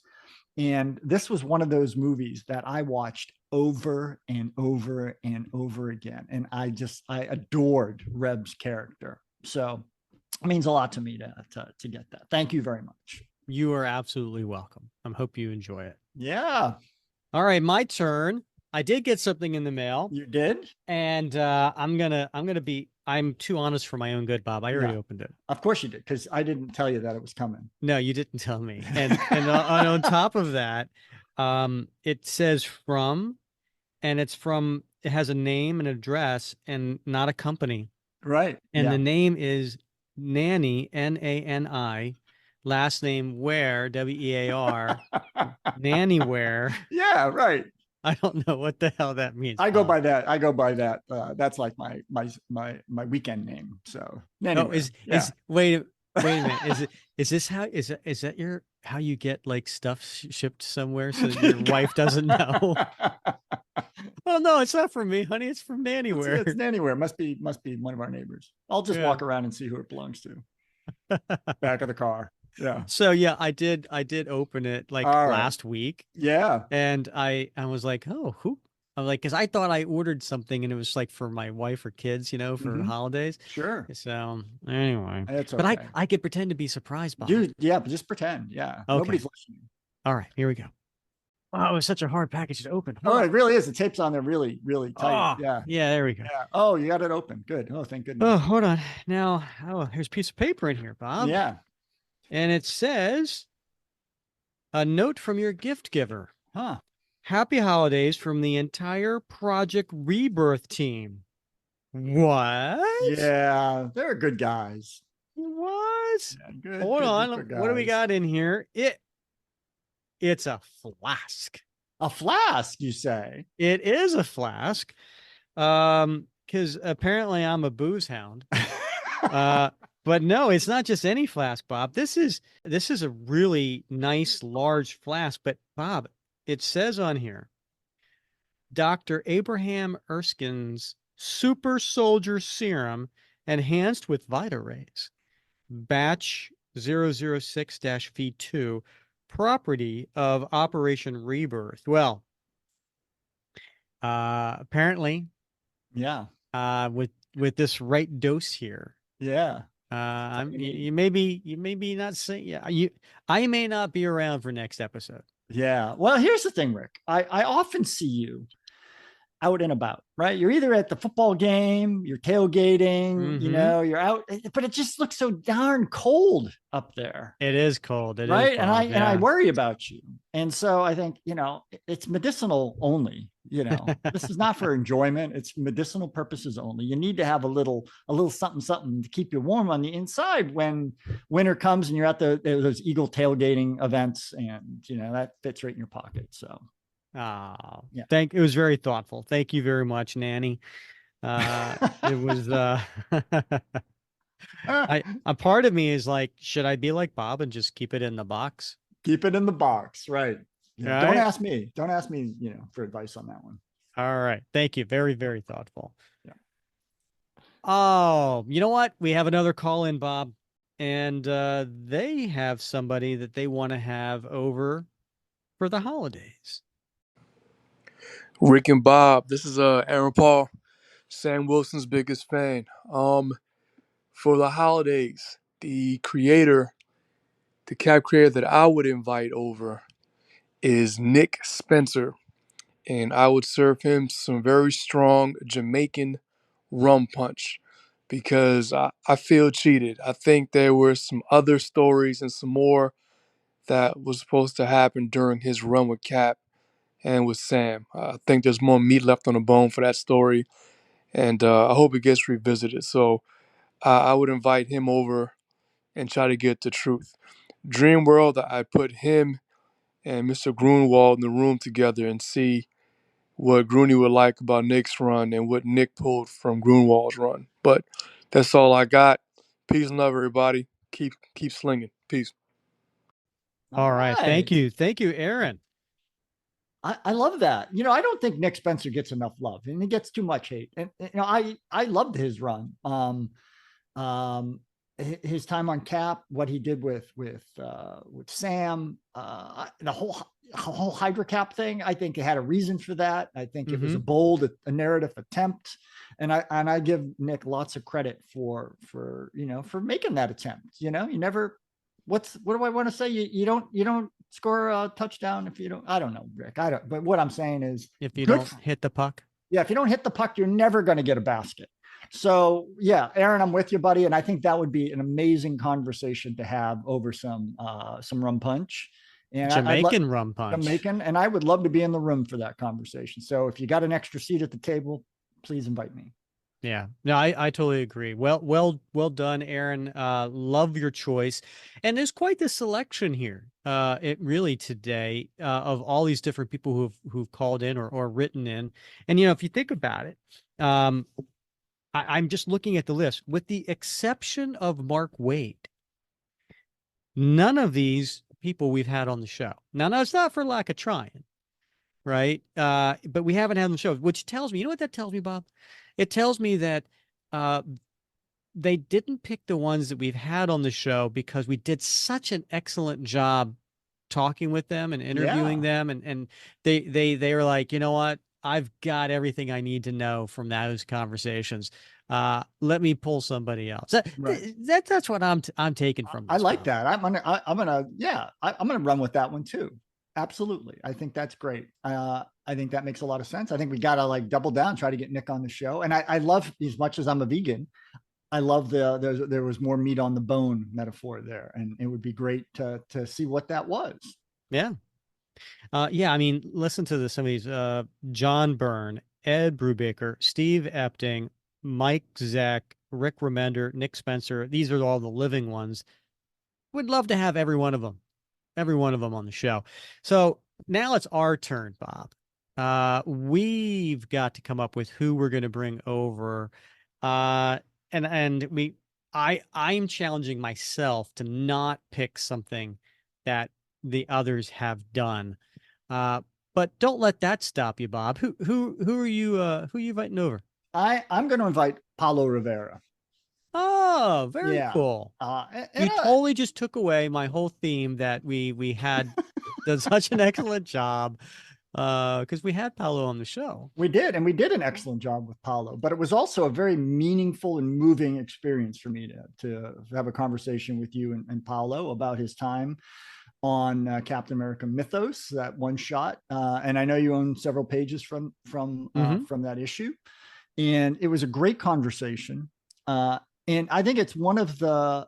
And this was one of those movies that I watched over and over and over again. And I adored Reb's character. So it means a lot to me to get that. Thank you very much. You are absolutely welcome. I hope you enjoy it. Yeah. All right, my turn. I did get something in the mail. You did? And I'm too honest for my own good, Bob. I already opened it. Of course you did, because I didn't tell you that it was coming. No, you didn't tell me. And on top of that, it says from, and it has a name and address and not a company. Right. And the name is Nanny, Nani, last name Ware, Wear, Nanny Ware. Yeah, right. I don't know what the hell that means. I go by that. That's like my weekend name. So anyway, wait a minute. Is that how you get like stuff shipped somewhere so that your wife doesn't know? Well, no, it's not from me, honey. It's from Nannywhere. It's Nannywhere. Must be one of our neighbors. I'll just walk around and see who it belongs to. Back of the car. Yeah. So yeah, I did open it last week. Yeah. And I was like, oh, who? I'm like, because I thought I ordered something and it was like for my wife or kids, for holidays. Sure. So anyway, it's okay. But I could pretend to be surprised by it. Yeah, but just pretend. Yeah. Okay. Nobody's listening. All right, here we go. Oh, it was such a hard package to open. It really is. The tape's on there really, really tight. Yeah. Yeah, there we go. Yeah. Oh, you got it open. Good. Oh, thank goodness. Oh, hold on. Now, here's a piece of paper in here, Bob. Yeah. And it says, a note from your gift giver. Huh. Happy holidays from the entire Project Rebirth team. What? Yeah, they're good guys. What? Yeah, good. Hold on. What do we got in here? It's a flask. A flask, you say? It is a flask. Because apparently I'm a booze hound. But no, it's not just any flask, Bob. This is a really nice large flask. But Bob, it says on here, Dr. Abraham Erskine's Super Soldier Serum enhanced with Vita Rays, batch 006-V2, property of Operation Rebirth. Well, apparently, yeah. With this right dose here, yeah. You may be not saying, yeah, I may not be around for next episode. Yeah. Well, here's the thing, Rick. I often see you out and about, right? You're either at the football game, you're tailgating, you're out, but it just looks so darn cold up there. It is cold. Right. And I worry about you. And so I think, it's medicinal only, This is not for enjoyment. It's medicinal purposes only. You need to have a little something to keep you warm on the inside when winter comes and you're at those Eagle tailgating events, and that fits right in your pocket. So yeah. It was very thoughtful. Thank you very much, Nanny. It was a part of me is like, should I be like Bob and just keep it in the box? Keep it in the box, right? Yeah. Right? Don't ask me for advice on that one. All right. Thank you. Very, very thoughtful. Yeah. Oh, you know what? We have another call in, Bob, and they have somebody that they want to have over for the holidays. Rick and Bob, this is Aaron Paul, Sam Wilson's biggest fan. For the holidays, the cab creator that I would invite over is Nick Spencer, and I would serve him some very strong Jamaican rum punch because I feel cheated. I think there were some other stories and some more that was supposed to happen during his run with Cap and with Sam. I think there's more meat left on the bone for that story, and I hope it gets revisited. So I would invite him over and try to get the truth. Dream World, I put him and Mr. Grunwald in the room together and see what Grooney would like about Nick's run and what Nick pulled from Grunwald's run. But that's all I got. Peace and love, everybody. Keep slinging. Peace. All right. Thank you. Thank you, Aaron. I love that. I don't think Nick Spencer gets enough love, and he gets too much hate. And I loved his run. His time on Cap, what he did with Sam, the whole Hydra Cap thing. I think it had a reason for that. I think it was a bold, a narrative attempt, and I give Nick lots of credit for making that attempt. You never. What do I want to say? You don't score a touchdown if you don't. I don't know, Rick. I don't. But what I'm saying is, if you don't hit the puck. Yeah, if you don't hit the puck, you're never going to get a basket. So yeah, Aaron, I'm with you, buddy, and I think that would be an amazing conversation to have over some rum punch. And Jamaican rum punch. Jamaican, and I would love to be in the room for that conversation. So if you got an extra seat at the table, please invite me. Yeah, no, I totally agree. Well done, Aaron. Love your choice, and there's quite the selection here. It really today of all these different people who've called in or written in, and if you think about it, I'm just looking at the list with the exception of Mark Wade. None of these people we've had on the show. Now, it's not for lack of trying, right? But we haven't had them on the show, which tells me, you know what that tells me, Bob? It tells me that they didn't pick the ones that we've had on the show because we did such an excellent job talking with them and interviewing them. And they were like, you know what? I've got everything I need to know from those conversations. Let me pull somebody else. That's what I'm taking from this. I like that. I'm gonna run with that one too. Absolutely. I think that's great. I think that makes a lot of sense. I think we got to double down, try to get Nick on the show. And I love, as much as I'm a vegan, I love there was more meat on the bone metaphor there. And it would be great to see what that was. Yeah. I mean, listen to some of these, John Byrne, Ed Brubaker, Steve Epting, Mike Zeck, Rick Remender, Nick Spencer. These are all the living ones. Would love to have every one of them on the show. So now it's our turn, Bob. We've got to come up with who we're going to bring over. I'm challenging myself to not pick something that the others have done. But don't let that stop you, Bob. Who are you inviting over? I'm going to invite Paulo Rivera. Oh, very cool. You totally just took away my whole theme that we had done such an excellent job because we had Paulo on the show. We did, and we did an excellent job with Paulo, but it was also a very meaningful and moving experience for me to have a conversation with you and Paulo about his time on Captain America Mythos, that one shot. And I know you own several pages from that issue. And it was a great conversation. And I think it's one of the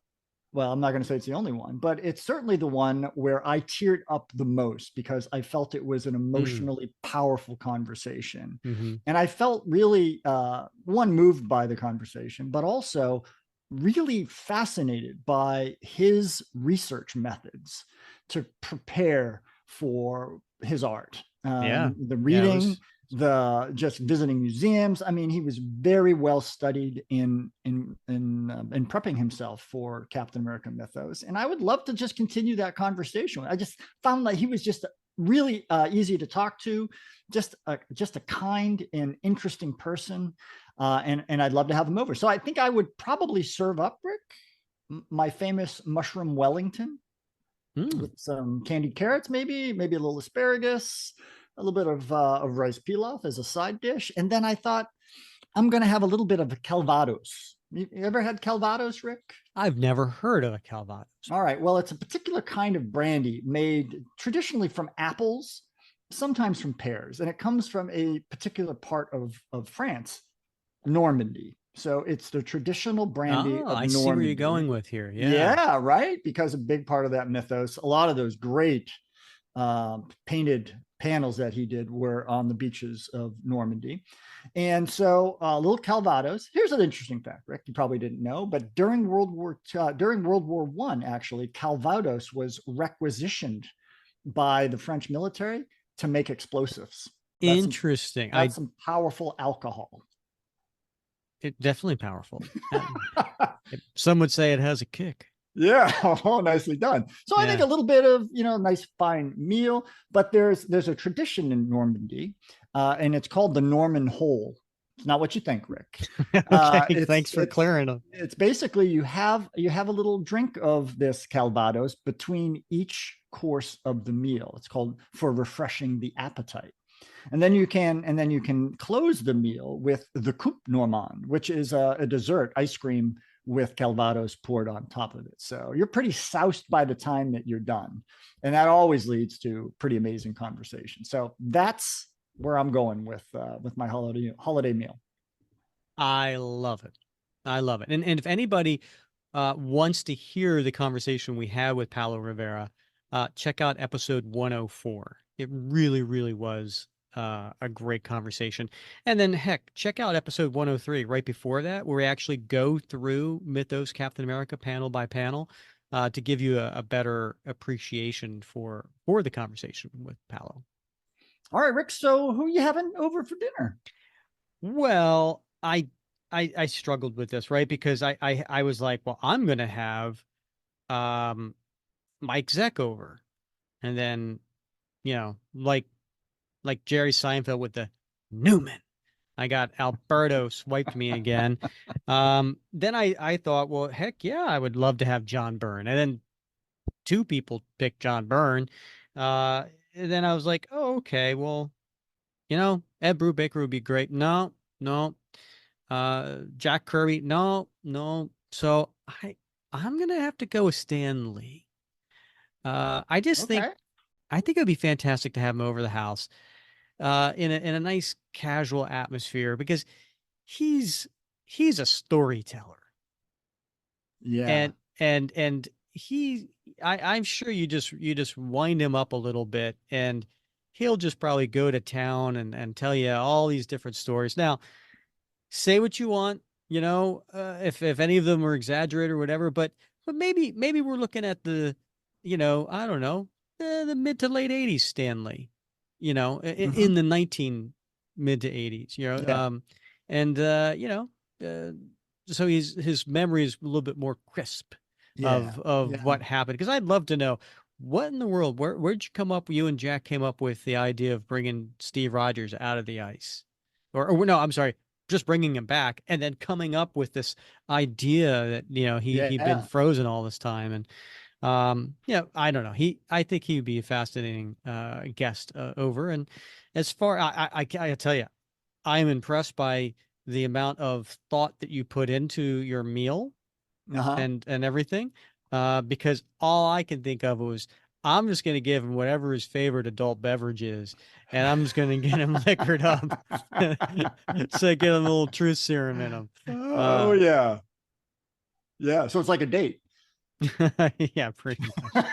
well, I'm not going to say it's the only one, but it's certainly the one where I teared up the most because I felt it was an emotionally powerful conversation. Mm-hmm. And I felt really, one, moved by the conversation, but also really fascinated by his research methods to prepare for his art. The reading, the just visiting museums. I mean, he was very well studied in prepping himself for Captain America mythos, and I would love to just continue that conversation. I just found that he was just really easy to talk to, just a kind and interesting person, and I'd love to have him over. So I think I would probably serve up, Rick, my famous mushroom Wellington with some candied carrots, maybe a little asparagus, a little bit of rice pilaf as a side dish. And then I thought, I'm going to have a little bit of a Calvados. You ever had Calvados, Rick? I've never heard of a Calvados. All right. Well, it's a particular kind of brandy made traditionally from apples, sometimes from pears. And it comes from a particular part of France, Normandy. So it's the traditional brandy of Normandy. I see where you're going with here. Yeah, right. Because a big part of that mythos, a lot of those great painted panels that he did were on the beaches of Normandy. And so little Calvados. Here's an interesting fact, Rick, you probably didn't know, but during World War I, actually, Calvados was requisitioned by the French military to make explosives. Interesting. That's some powerful alcohol. It definitely powerful. Some would say it has a kick. Yeah, oh, nicely done. So I think a little bit of, nice fine meal, but there's a tradition in Normandy, and it's called the Norman Hole. It's not what you think, Rick. Okay, thanks for clearing them. It's basically you have a little drink of this Calvados between each course of the meal. It's called for refreshing the appetite. And then you can close the meal with the coupe normand, which is a dessert ice cream with Calvados poured on top of it. So you're pretty soused by the time that you're done. And that always leads to pretty amazing conversation. So that's where I'm going with my holiday meal. I love it. And if anybody wants to hear the conversation we had with Paulo Rivera, check out episode 104. It really, really was a great conversation. And then heck, check out episode 103 right before that, where we actually go through Mythos Captain America panel by panel to give you a better appreciation for the conversation with Paulo. All right, Rick. So who are you having over for dinner? Well, I struggled with this, right? Because I was like, well, I'm gonna have Mike Zeck over, and then like Jerry Seinfeld with the Newman. I got Alberto swiped me again. Then I thought, well, heck yeah, I would love to have John Byrne. And then two people picked John Byrne. And then I was like, oh, okay, well, Ed Brubaker would be great. No. Jack Kirby, no. So I'm gonna have to go with Stan Lee. I just think it would be fantastic to have him over the house. In a nice casual atmosphere, because he's a storyteller. Yeah. And I'm sure you just wind him up a little bit and he'll just probably go to town and tell you all these different stories. Now, say what you want, if any of them are exaggerated or whatever, but maybe we're looking at the, I don't know, the mid to late 80s Stan Lee. In the mid to 80s, so his memory is a little bit more crisp of what happened. Because I'd love to know what in the world, where'd you and Jack came up with the idea of bringing Steve Rogers out of the ice, or no, I'm sorry, just bringing him back and then coming up with this idea that, he'd been frozen all this time. And I don't know. I think he would be a fascinating guest over. And as far, I tell you, I'm impressed by the amount of thought that you put into your meal and everything. Because all I can think of was, I'm just going to give him whatever his favorite adult beverage is, and I'm just going to get him liquored up. So get him a little truth serum in him. Yeah. So it's like a date. Yeah, pretty much.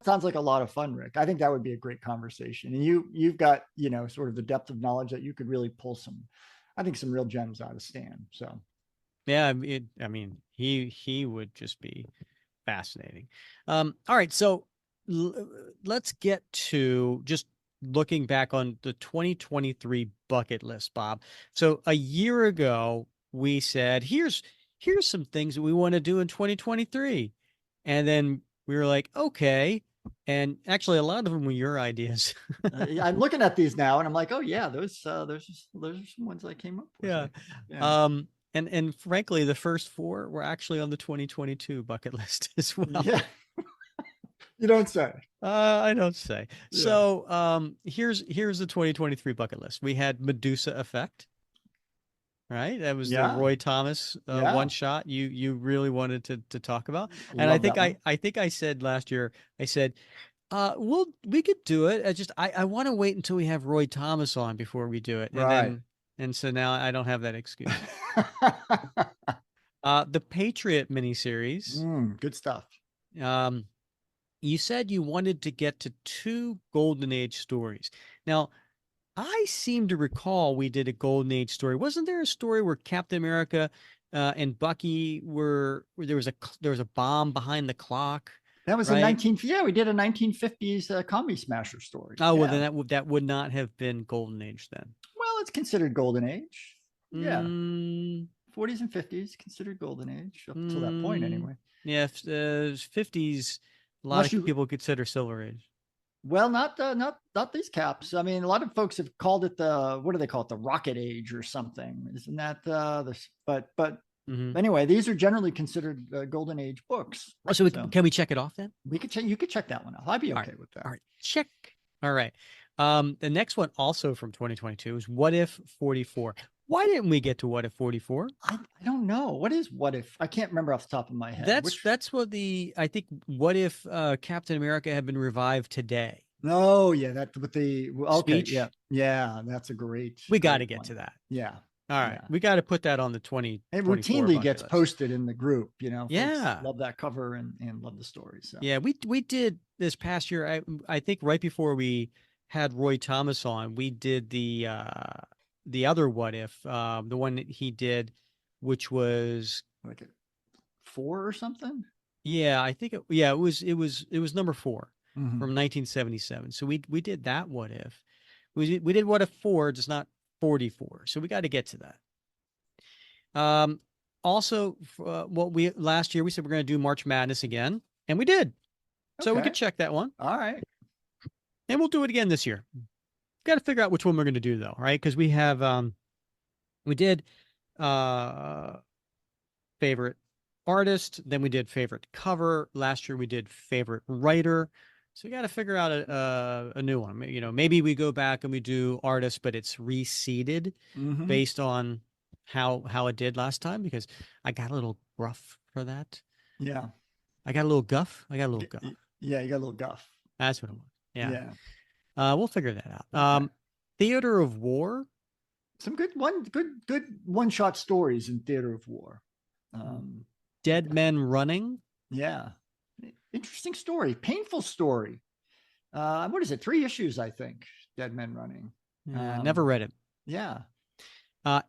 Sounds like a lot of fun, Rick. I think that would be a great conversation. And you've got, sort of the depth of knowledge that you could really pull some real gems out of Stan. So Yeah, he would just be fascinating. All right, so let's get to just looking back on the 2023 bucket list, Bob. So a year ago, we said, here's some things that we want to do in 2023. And then we were like, okay. And actually, a lot of them were your ideas. I'm looking at these now, and I'm like, oh yeah, those are some ones I came up with. Yeah. Yeah. And frankly, the first four were actually on the 2022 bucket list as well. Yeah. You don't say. I don't say. Yeah. So here's the 2023 bucket list. We had Medusa Effect. Right? That was the Roy Thomas one shot you really wanted to talk about. And I think I said last year, I said, we could do it. I want to wait until we have Roy Thomas on before we do it. And so now I don't have that excuse. The Patriot miniseries. Good stuff. You said you wanted to get to 2 Golden Age stories. Now, I seem to recall we did a Golden Age story. Wasn't there a story where Captain America and Bucky there was a bomb behind the clock? That was right? we did a 1950s Combi Smasher story. Oh, well, then that would not have been Golden Age then. Well, it's considered Golden Age. Yeah. 40s and 50s considered Golden Age up until that point anyway. Yeah, 50s a lot of people consider Silver Age. Well, not these caps. I mean, a lot of folks have called it what do they call it? The Rocket Age or something. Isn't that but anyway, these are generally considered Golden Age books. So can we check it off then? We could you could check that one off. I'd be okay with that. All right, check. All right. The next one also from 2022 is What If 44. Why didn't we get to What If 44? I don't know. What is What If? I can't remember off the top of my head. That's what I think What If Captain America had been revived today. Oh, yeah, that with the speech. Yeah, that's a great. We got to get to that. Yeah. All right, we got to put that on the 20. It routinely gets posted in the group. Yeah, folks love that cover and love the story. So yeah, we did this past year. I think right before we had Roy Thomas on, we did the other What If, the one that he did, which was like 4 or something. Yeah, I think it was number 4 from 1977. So we did that What If. We did What If 4, just not 44. So we got to get to that. Also, last year we said we're going to do March Madness again, and we did. So we could check that one. All right. And we'll do it again this year. Got to figure out which one we're going to do though, right? Because we have we did favorite artist, then we did favorite cover. Last year we did favorite writer. So we got to figure out a new one. Maybe we go back and we do artist, but it's reseeded based on how it did last time, because I got a little gruff for that. Yeah. I got a little guff. Yeah, you got a little guff. That's what it was. Yeah. We'll figure that out. Okay. Theater of War. Some good one-shot stories in Theater of War. Dead Men Running. Yeah. Interesting story. Painful story. What is it? 3 issues, I think. Dead Men Running. Never read it. Yeah.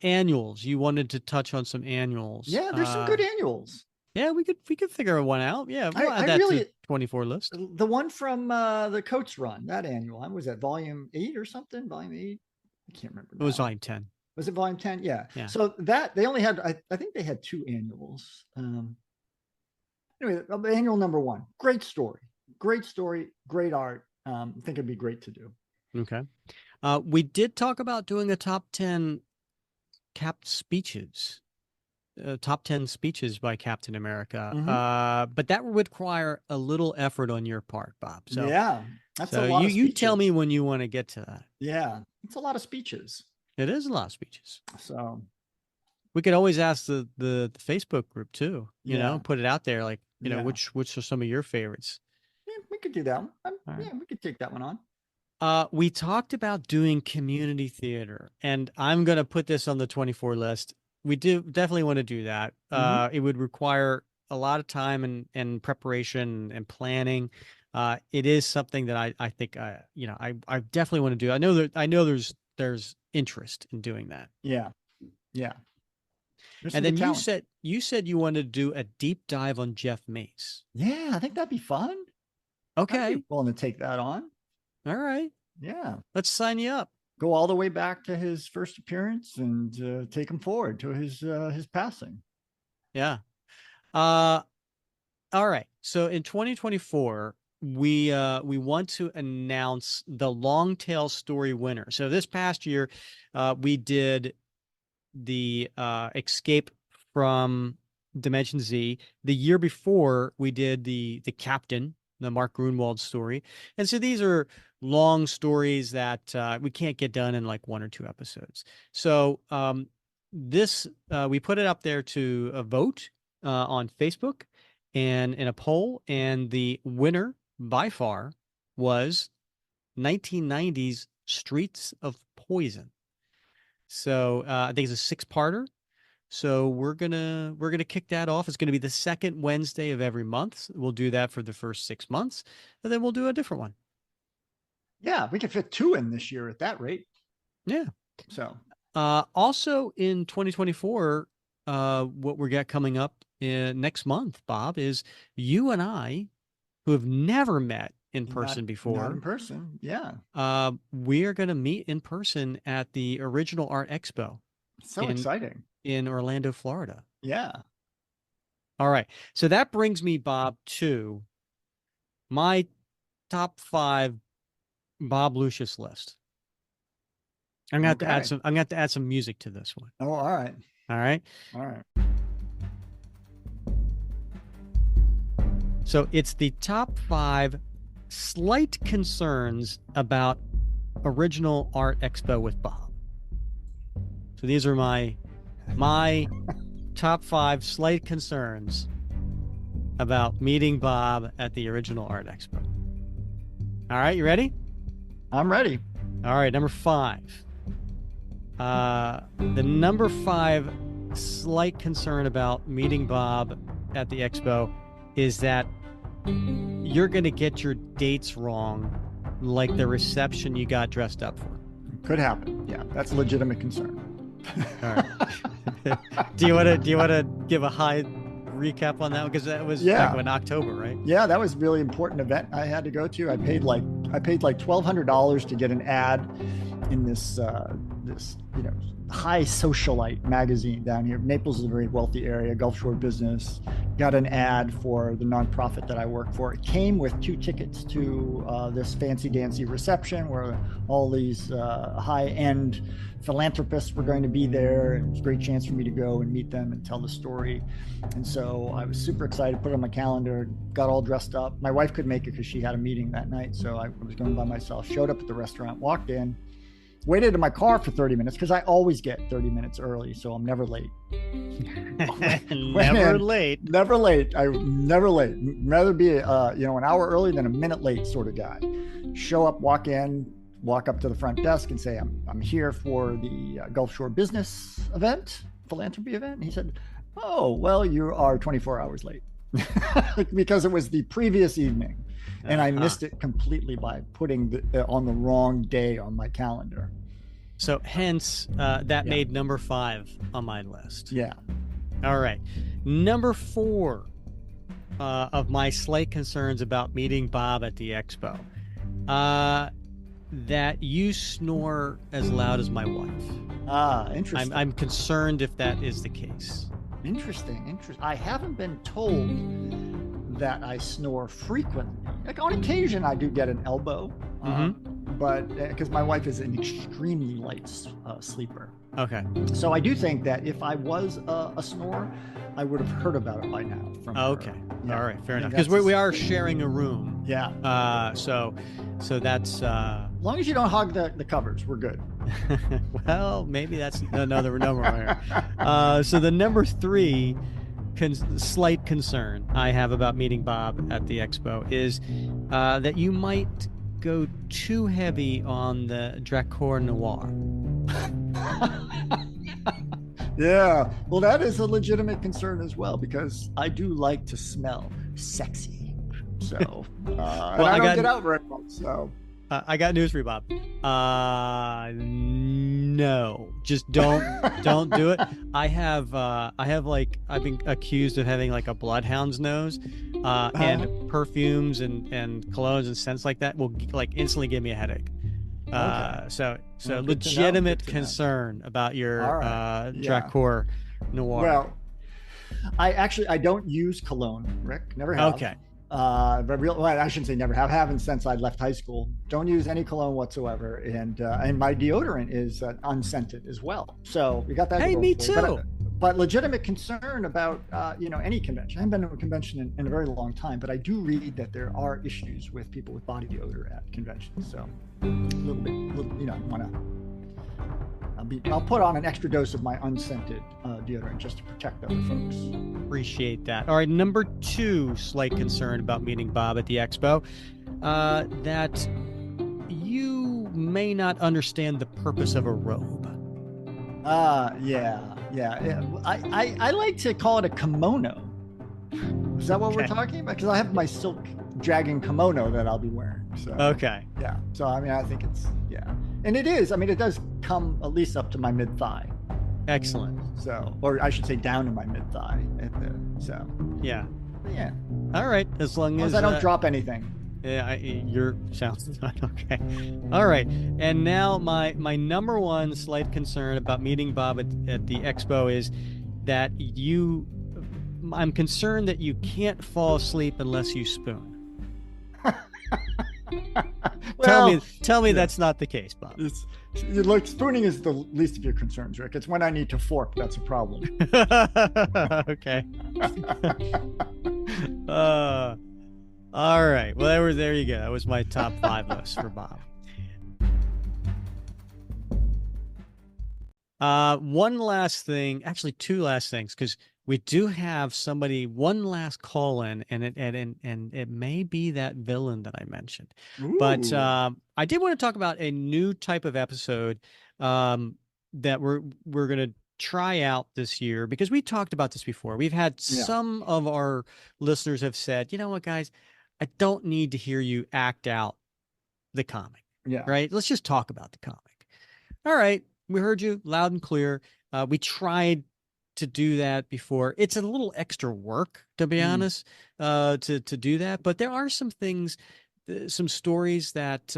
Annuals. You wanted to touch on some annuals. Yeah, there's some good annuals. Yeah, we could figure one out. Yeah, we'll add that to 24 list. The one from the Coates run, that annual. Was that volume 8 or something? Volume 8? I can't remember. It was volume 10. Was it volume 10? Yeah. So that they only had, I think they had 2 annuals. Anyway, annual number 1. Great story, great art. I think it'd be great to do. Okay. We did talk about doing a top 10 capped speeches. Top 10 speeches by Captain America. But that would require a little effort on your part, Bob. So yeah, that's a lot of speeches. You tell me when you want to get to that. Yeah, it's a lot of speeches. It is a lot of speeches. So we could always ask the Facebook group too, you know, put it out there, like, which are some of your favorites. Yeah, we could do that one. Yeah, we could take that one on. We talked about doing community theater, and I'm going to put this on the 24 list. We do definitely want to do that. It would require a lot of time and preparation and planning. It is something that I think I definitely want to do. I know there's interest in doing that. Yeah. There's And some then good talent. you said you wanted to do a deep dive on Jeff Mace. Yeah, I think that'd be fun. I'd Okay. be willing to take that on. All right. Yeah. Let's sign you up. Go all the way back to his first appearance and take him forward to his passing. Yeah. All right. So in 2024, we want to announce the long tail story winner. So this past year, we did the Escape from Dimension Z. The year before, we did the Captain, the Mark Grunwald story. And so these are long stories that we can't get done in like 1 or 2 episodes. So this we put it up there to a vote on Facebook and in a poll, and the winner by far was 1990's Streets of Poison. So I think it's a 6-parter. So we're gonna kick that off. It's gonna be the second Wednesday of every month. We'll do that for the first 6 months, and then we'll do a different one. Yeah, we could fit 2 in this year at that rate. Yeah. So also in 2024, what we got coming up next month, Bob, is you and I, who have never met in person before. Not in person, yeah. We are going to meet in person at the Original Art Expo. So exciting. In Orlando, Florida. Yeah. All right. So that brings me, Bob, to my top 5 Bob Lucius list. I'm going to have to add some music to this one. Oh, all right. All right. All right. So it's the top 5 slight concerns about Original Art Expo with Bob. So these are my top 5 slight concerns about meeting Bob at the Original Art Expo. All right, you ready? I'm ready. All right, number 5. The number 5 slight concern about meeting Bob at the expo is that you're going to get your dates wrong, like the reception you got dressed up for. Could happen. Yeah, that's a legitimate concern. All right. Do you want to give a high recap on that one? Because that was back in October, right? Yeah, that was a really important event I had to go to. I paid like $1,200 to get an ad in this high socialite magazine down here. Naples is a very wealthy area, Gulf Shore business. Got an ad for the nonprofit that I work for. It came with 2 tickets to this fancy dancy reception where all these high-end philanthropists were going to be there. It was a great chance for me to go and meet them and tell the story. And so I was super excited, put it on my calendar, got all dressed up. My wife couldn't make it because she had a meeting that night, so I was going by myself. Showed up at the restaurant, walked in, waited in my car for 30 minutes because I always get 30 minutes early, so I'm never late. Never late. Never late. I'm never late. Rather be an hour early than a minute late sort of guy. Show up, walk in, walk up to the front desk and say, I'm here for the Gulf Shore business event, philanthropy event. And he said, oh, well, you are 24 hours late because it was the previous evening. And I missed it completely by putting on the wrong day on my calendar. So hence, that made number 5 on my list. Yeah. All right. Number 4 of my slight concerns about meeting Bob at the expo. That you snore as loud as my wife. Interesting. I'm concerned if that is the case. Interesting. I haven't been told that I snore frequently. Like on occasion, I do get an elbow, but because my wife is an extremely light sleeper. Okay. So I do think that if I was a snorer, I would have heard about it by now. From okay. her. Yeah. All right. Fair enough. Because we are sharing a room. Yeah. So that's. As long as you don't hog the covers, we're good. Well, maybe that's another number here. So the number 3 slight concern I have about meeting Bob at the expo is that you might go too heavy on the Dracor Noir. Yeah. Well, that is a legitimate concern as well, because I do like to smell sexy. So, and I don't get out very much. So, I got news for you, Bob. No, just don't do it. I have I've been accused of having like a bloodhound's nose, and perfumes and colognes and scents like that will like instantly give me a headache. So Well, legitimate concern about your Dracor Noir. Well, I don't use cologne, Rick. Never have. Okay. Well, I shouldn't say never have. Haven't since I left high school. Don't use any cologne whatsoever, and my deodorant is unscented as well. So we got that. Hey, me too. But legitimate concern about any convention. I haven't been to a convention in a very long time, but I do read that there are issues with people with body odor at conventions. So a little bit, want to. I'll put on an extra dose of my unscented deodorant just to protect other folks. Appreciate that. All right, number 2 slight concern about meeting Bob at the expo, that you may not understand the purpose of a robe. Yeah. I like to call it a kimono. Is that what we're talking about? Because I have my silk dragon kimono that I'll be wearing. So okay. Yeah. So I think it's and it is. It does come at least up to my mid thigh. Excellent. So, or I should say, down to my mid thigh. Yeah. Yeah. All right. As long as I don't drop anything. Yeah, your sounds okay. All right, and now my number 1 slight concern about meeting Bob at the expo is that I'm concerned that you can't fall asleep unless you spoon. Well, tell me that's not the case, Bob. Look, spooning is the least of your concerns, Rick. It's when I need to fork that's a problem. Okay. All right. Well, there you go. That was my top 5 list for Bob. One last thing, actually 2 last things, because we do have one last call in, and it may be that villain that I mentioned. Ooh. But I did want to talk about a new type of episode that we're gonna try out this year, because we talked about this before. We've had some of our listeners have said, you know what, guys, I don't need to hear you act out the comic. Yeah. Right. Let's just talk about the comic. All right. We heard you loud and clear. We tried to do that before. It's a little extra work, to be honest, to do that. But there are some things, some stories that,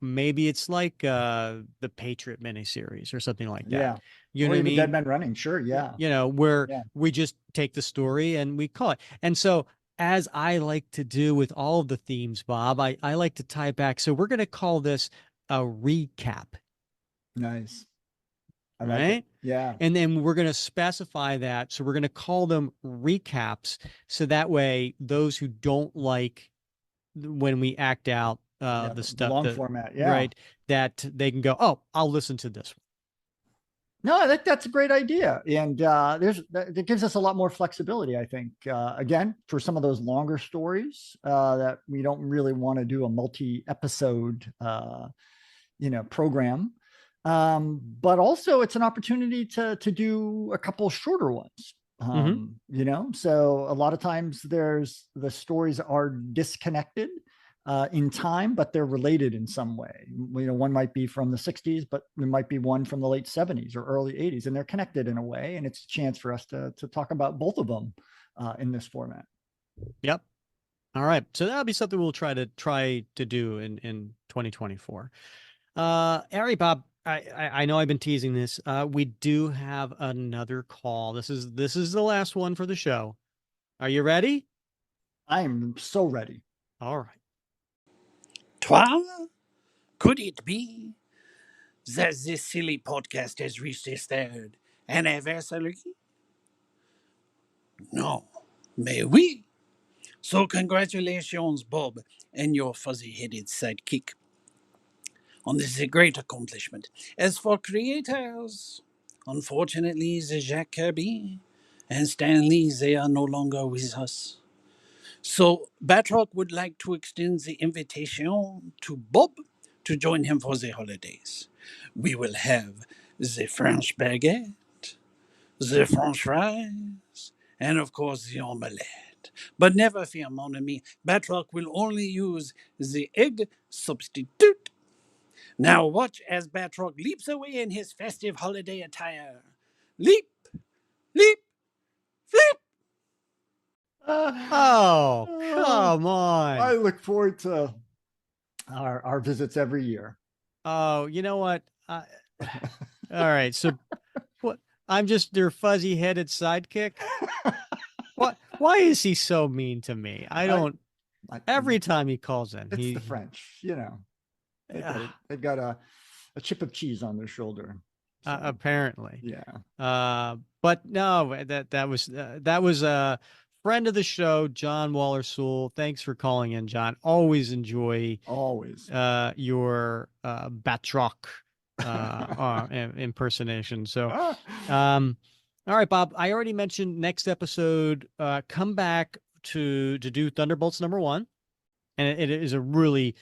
maybe it's like the Patriot miniseries or something like that. Yeah. You know what I mean? Dead Men Running. Sure. Yeah. Where we just take the story and we call it. And so, as I like to do with all of the themes, Bob, I like to tie it back. So we're going to call this a recap. Nice. Right? Yeah. And then we're going to specify that. So we're going to call them recaps. So that way, those who don't like when we act out the stuff, the long format, right, that they can go, oh, I'll listen to this one. No, I think that's a great idea. And it gives us a lot more flexibility, I think. Again, for some of those longer stories that we don't really want to do a multi-episode, program. But also it's an opportunity to do a couple shorter ones. So a lot of times the stories are disconnected in time, but they're related in some way. One might be from the 60s, but there might be one from the late 70s or early 80s, and they're connected in a way. And it's a chance for us to talk about both of them in this format. Yep. All right. So that'll be something we'll try to do in 2024. All right, Bob. I know I've been teasing this. We do have another call. This is the last one for the show. Are you ready? I am so ready. All right. Toi? Could it be that this silly podcast has reached its third anniversary? No, mais oui. So congratulations, Bob, and your fuzzy-headed sidekick on this great accomplishment. As for creators, unfortunately, the Jack Kirby and Stan Lee, they are no longer with us. So Batroc would like to extend the invitation to Bob to join him for the holidays. We will have the French baguette, the French fries, and of course the omelette. But never fear, mon ami. Batroc will only use the egg substitute. Now watch as Batroc leaps away in his festive holiday attire. Leap, leap, flip! Oh, come on. I look forward to our visits every year. Oh, you know what? All right. So what? I'm just their fuzzy-headed sidekick. What? Why is he so mean to me? I don't. Every time he calls in, it's the French. They've got a chip of cheese on their shoulder. So, apparently. Yeah. But no, that was a friend of the show, John Waller Sewell. Thanks for calling in, John. Always enjoy your Batroc impersonation. So, all right, Bob. I already mentioned next episode. Come back to do Thunderbolts #1, and it is a really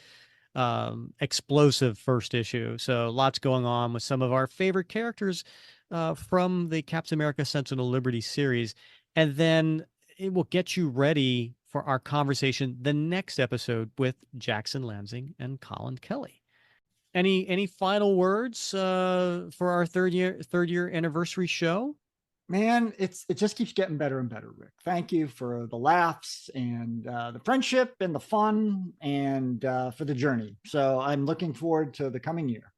explosive first issue. So lots going on with some of our favorite characters from the Captain America Sentinel Liberty series. And then it will get you ready for our conversation the next episode with Jackson Lansing and Colin Kelly. Any final words for our third year anniversary show? Man, it just keeps getting better and better, Rick. Thank you for the laughs and the friendship and the fun and for the journey. So I'm looking forward to the coming year.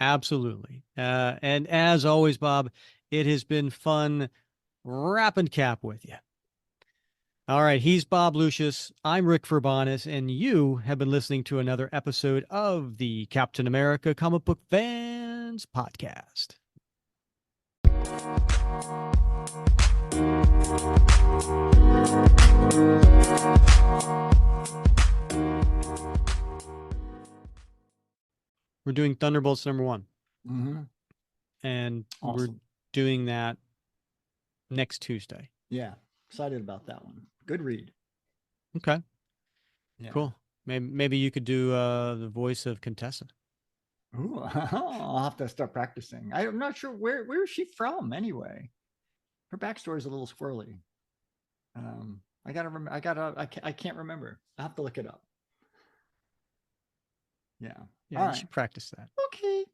Absolutely. And as always, Bob, it has been fun wrapping cap with you. All right, he's Bob Lucius. I'm Rick Verbanis, and you have been listening to another episode of the Captain America Comic Book Fans Podcast. We're doing Thunderbolts #1. Mm-hmm. And awesome. We're doing that next Tuesday. Yeah, excited about that one. Good read. Okay. Yeah. Cool. Maybe you could do the voice of Contessa. Ooh, I'll have to start practicing. I'm not sure where is she from anyway. Her backstory is a little squirrely. I can't remember. I have to look it up. Yeah. Yeah, you should practice that. Okay.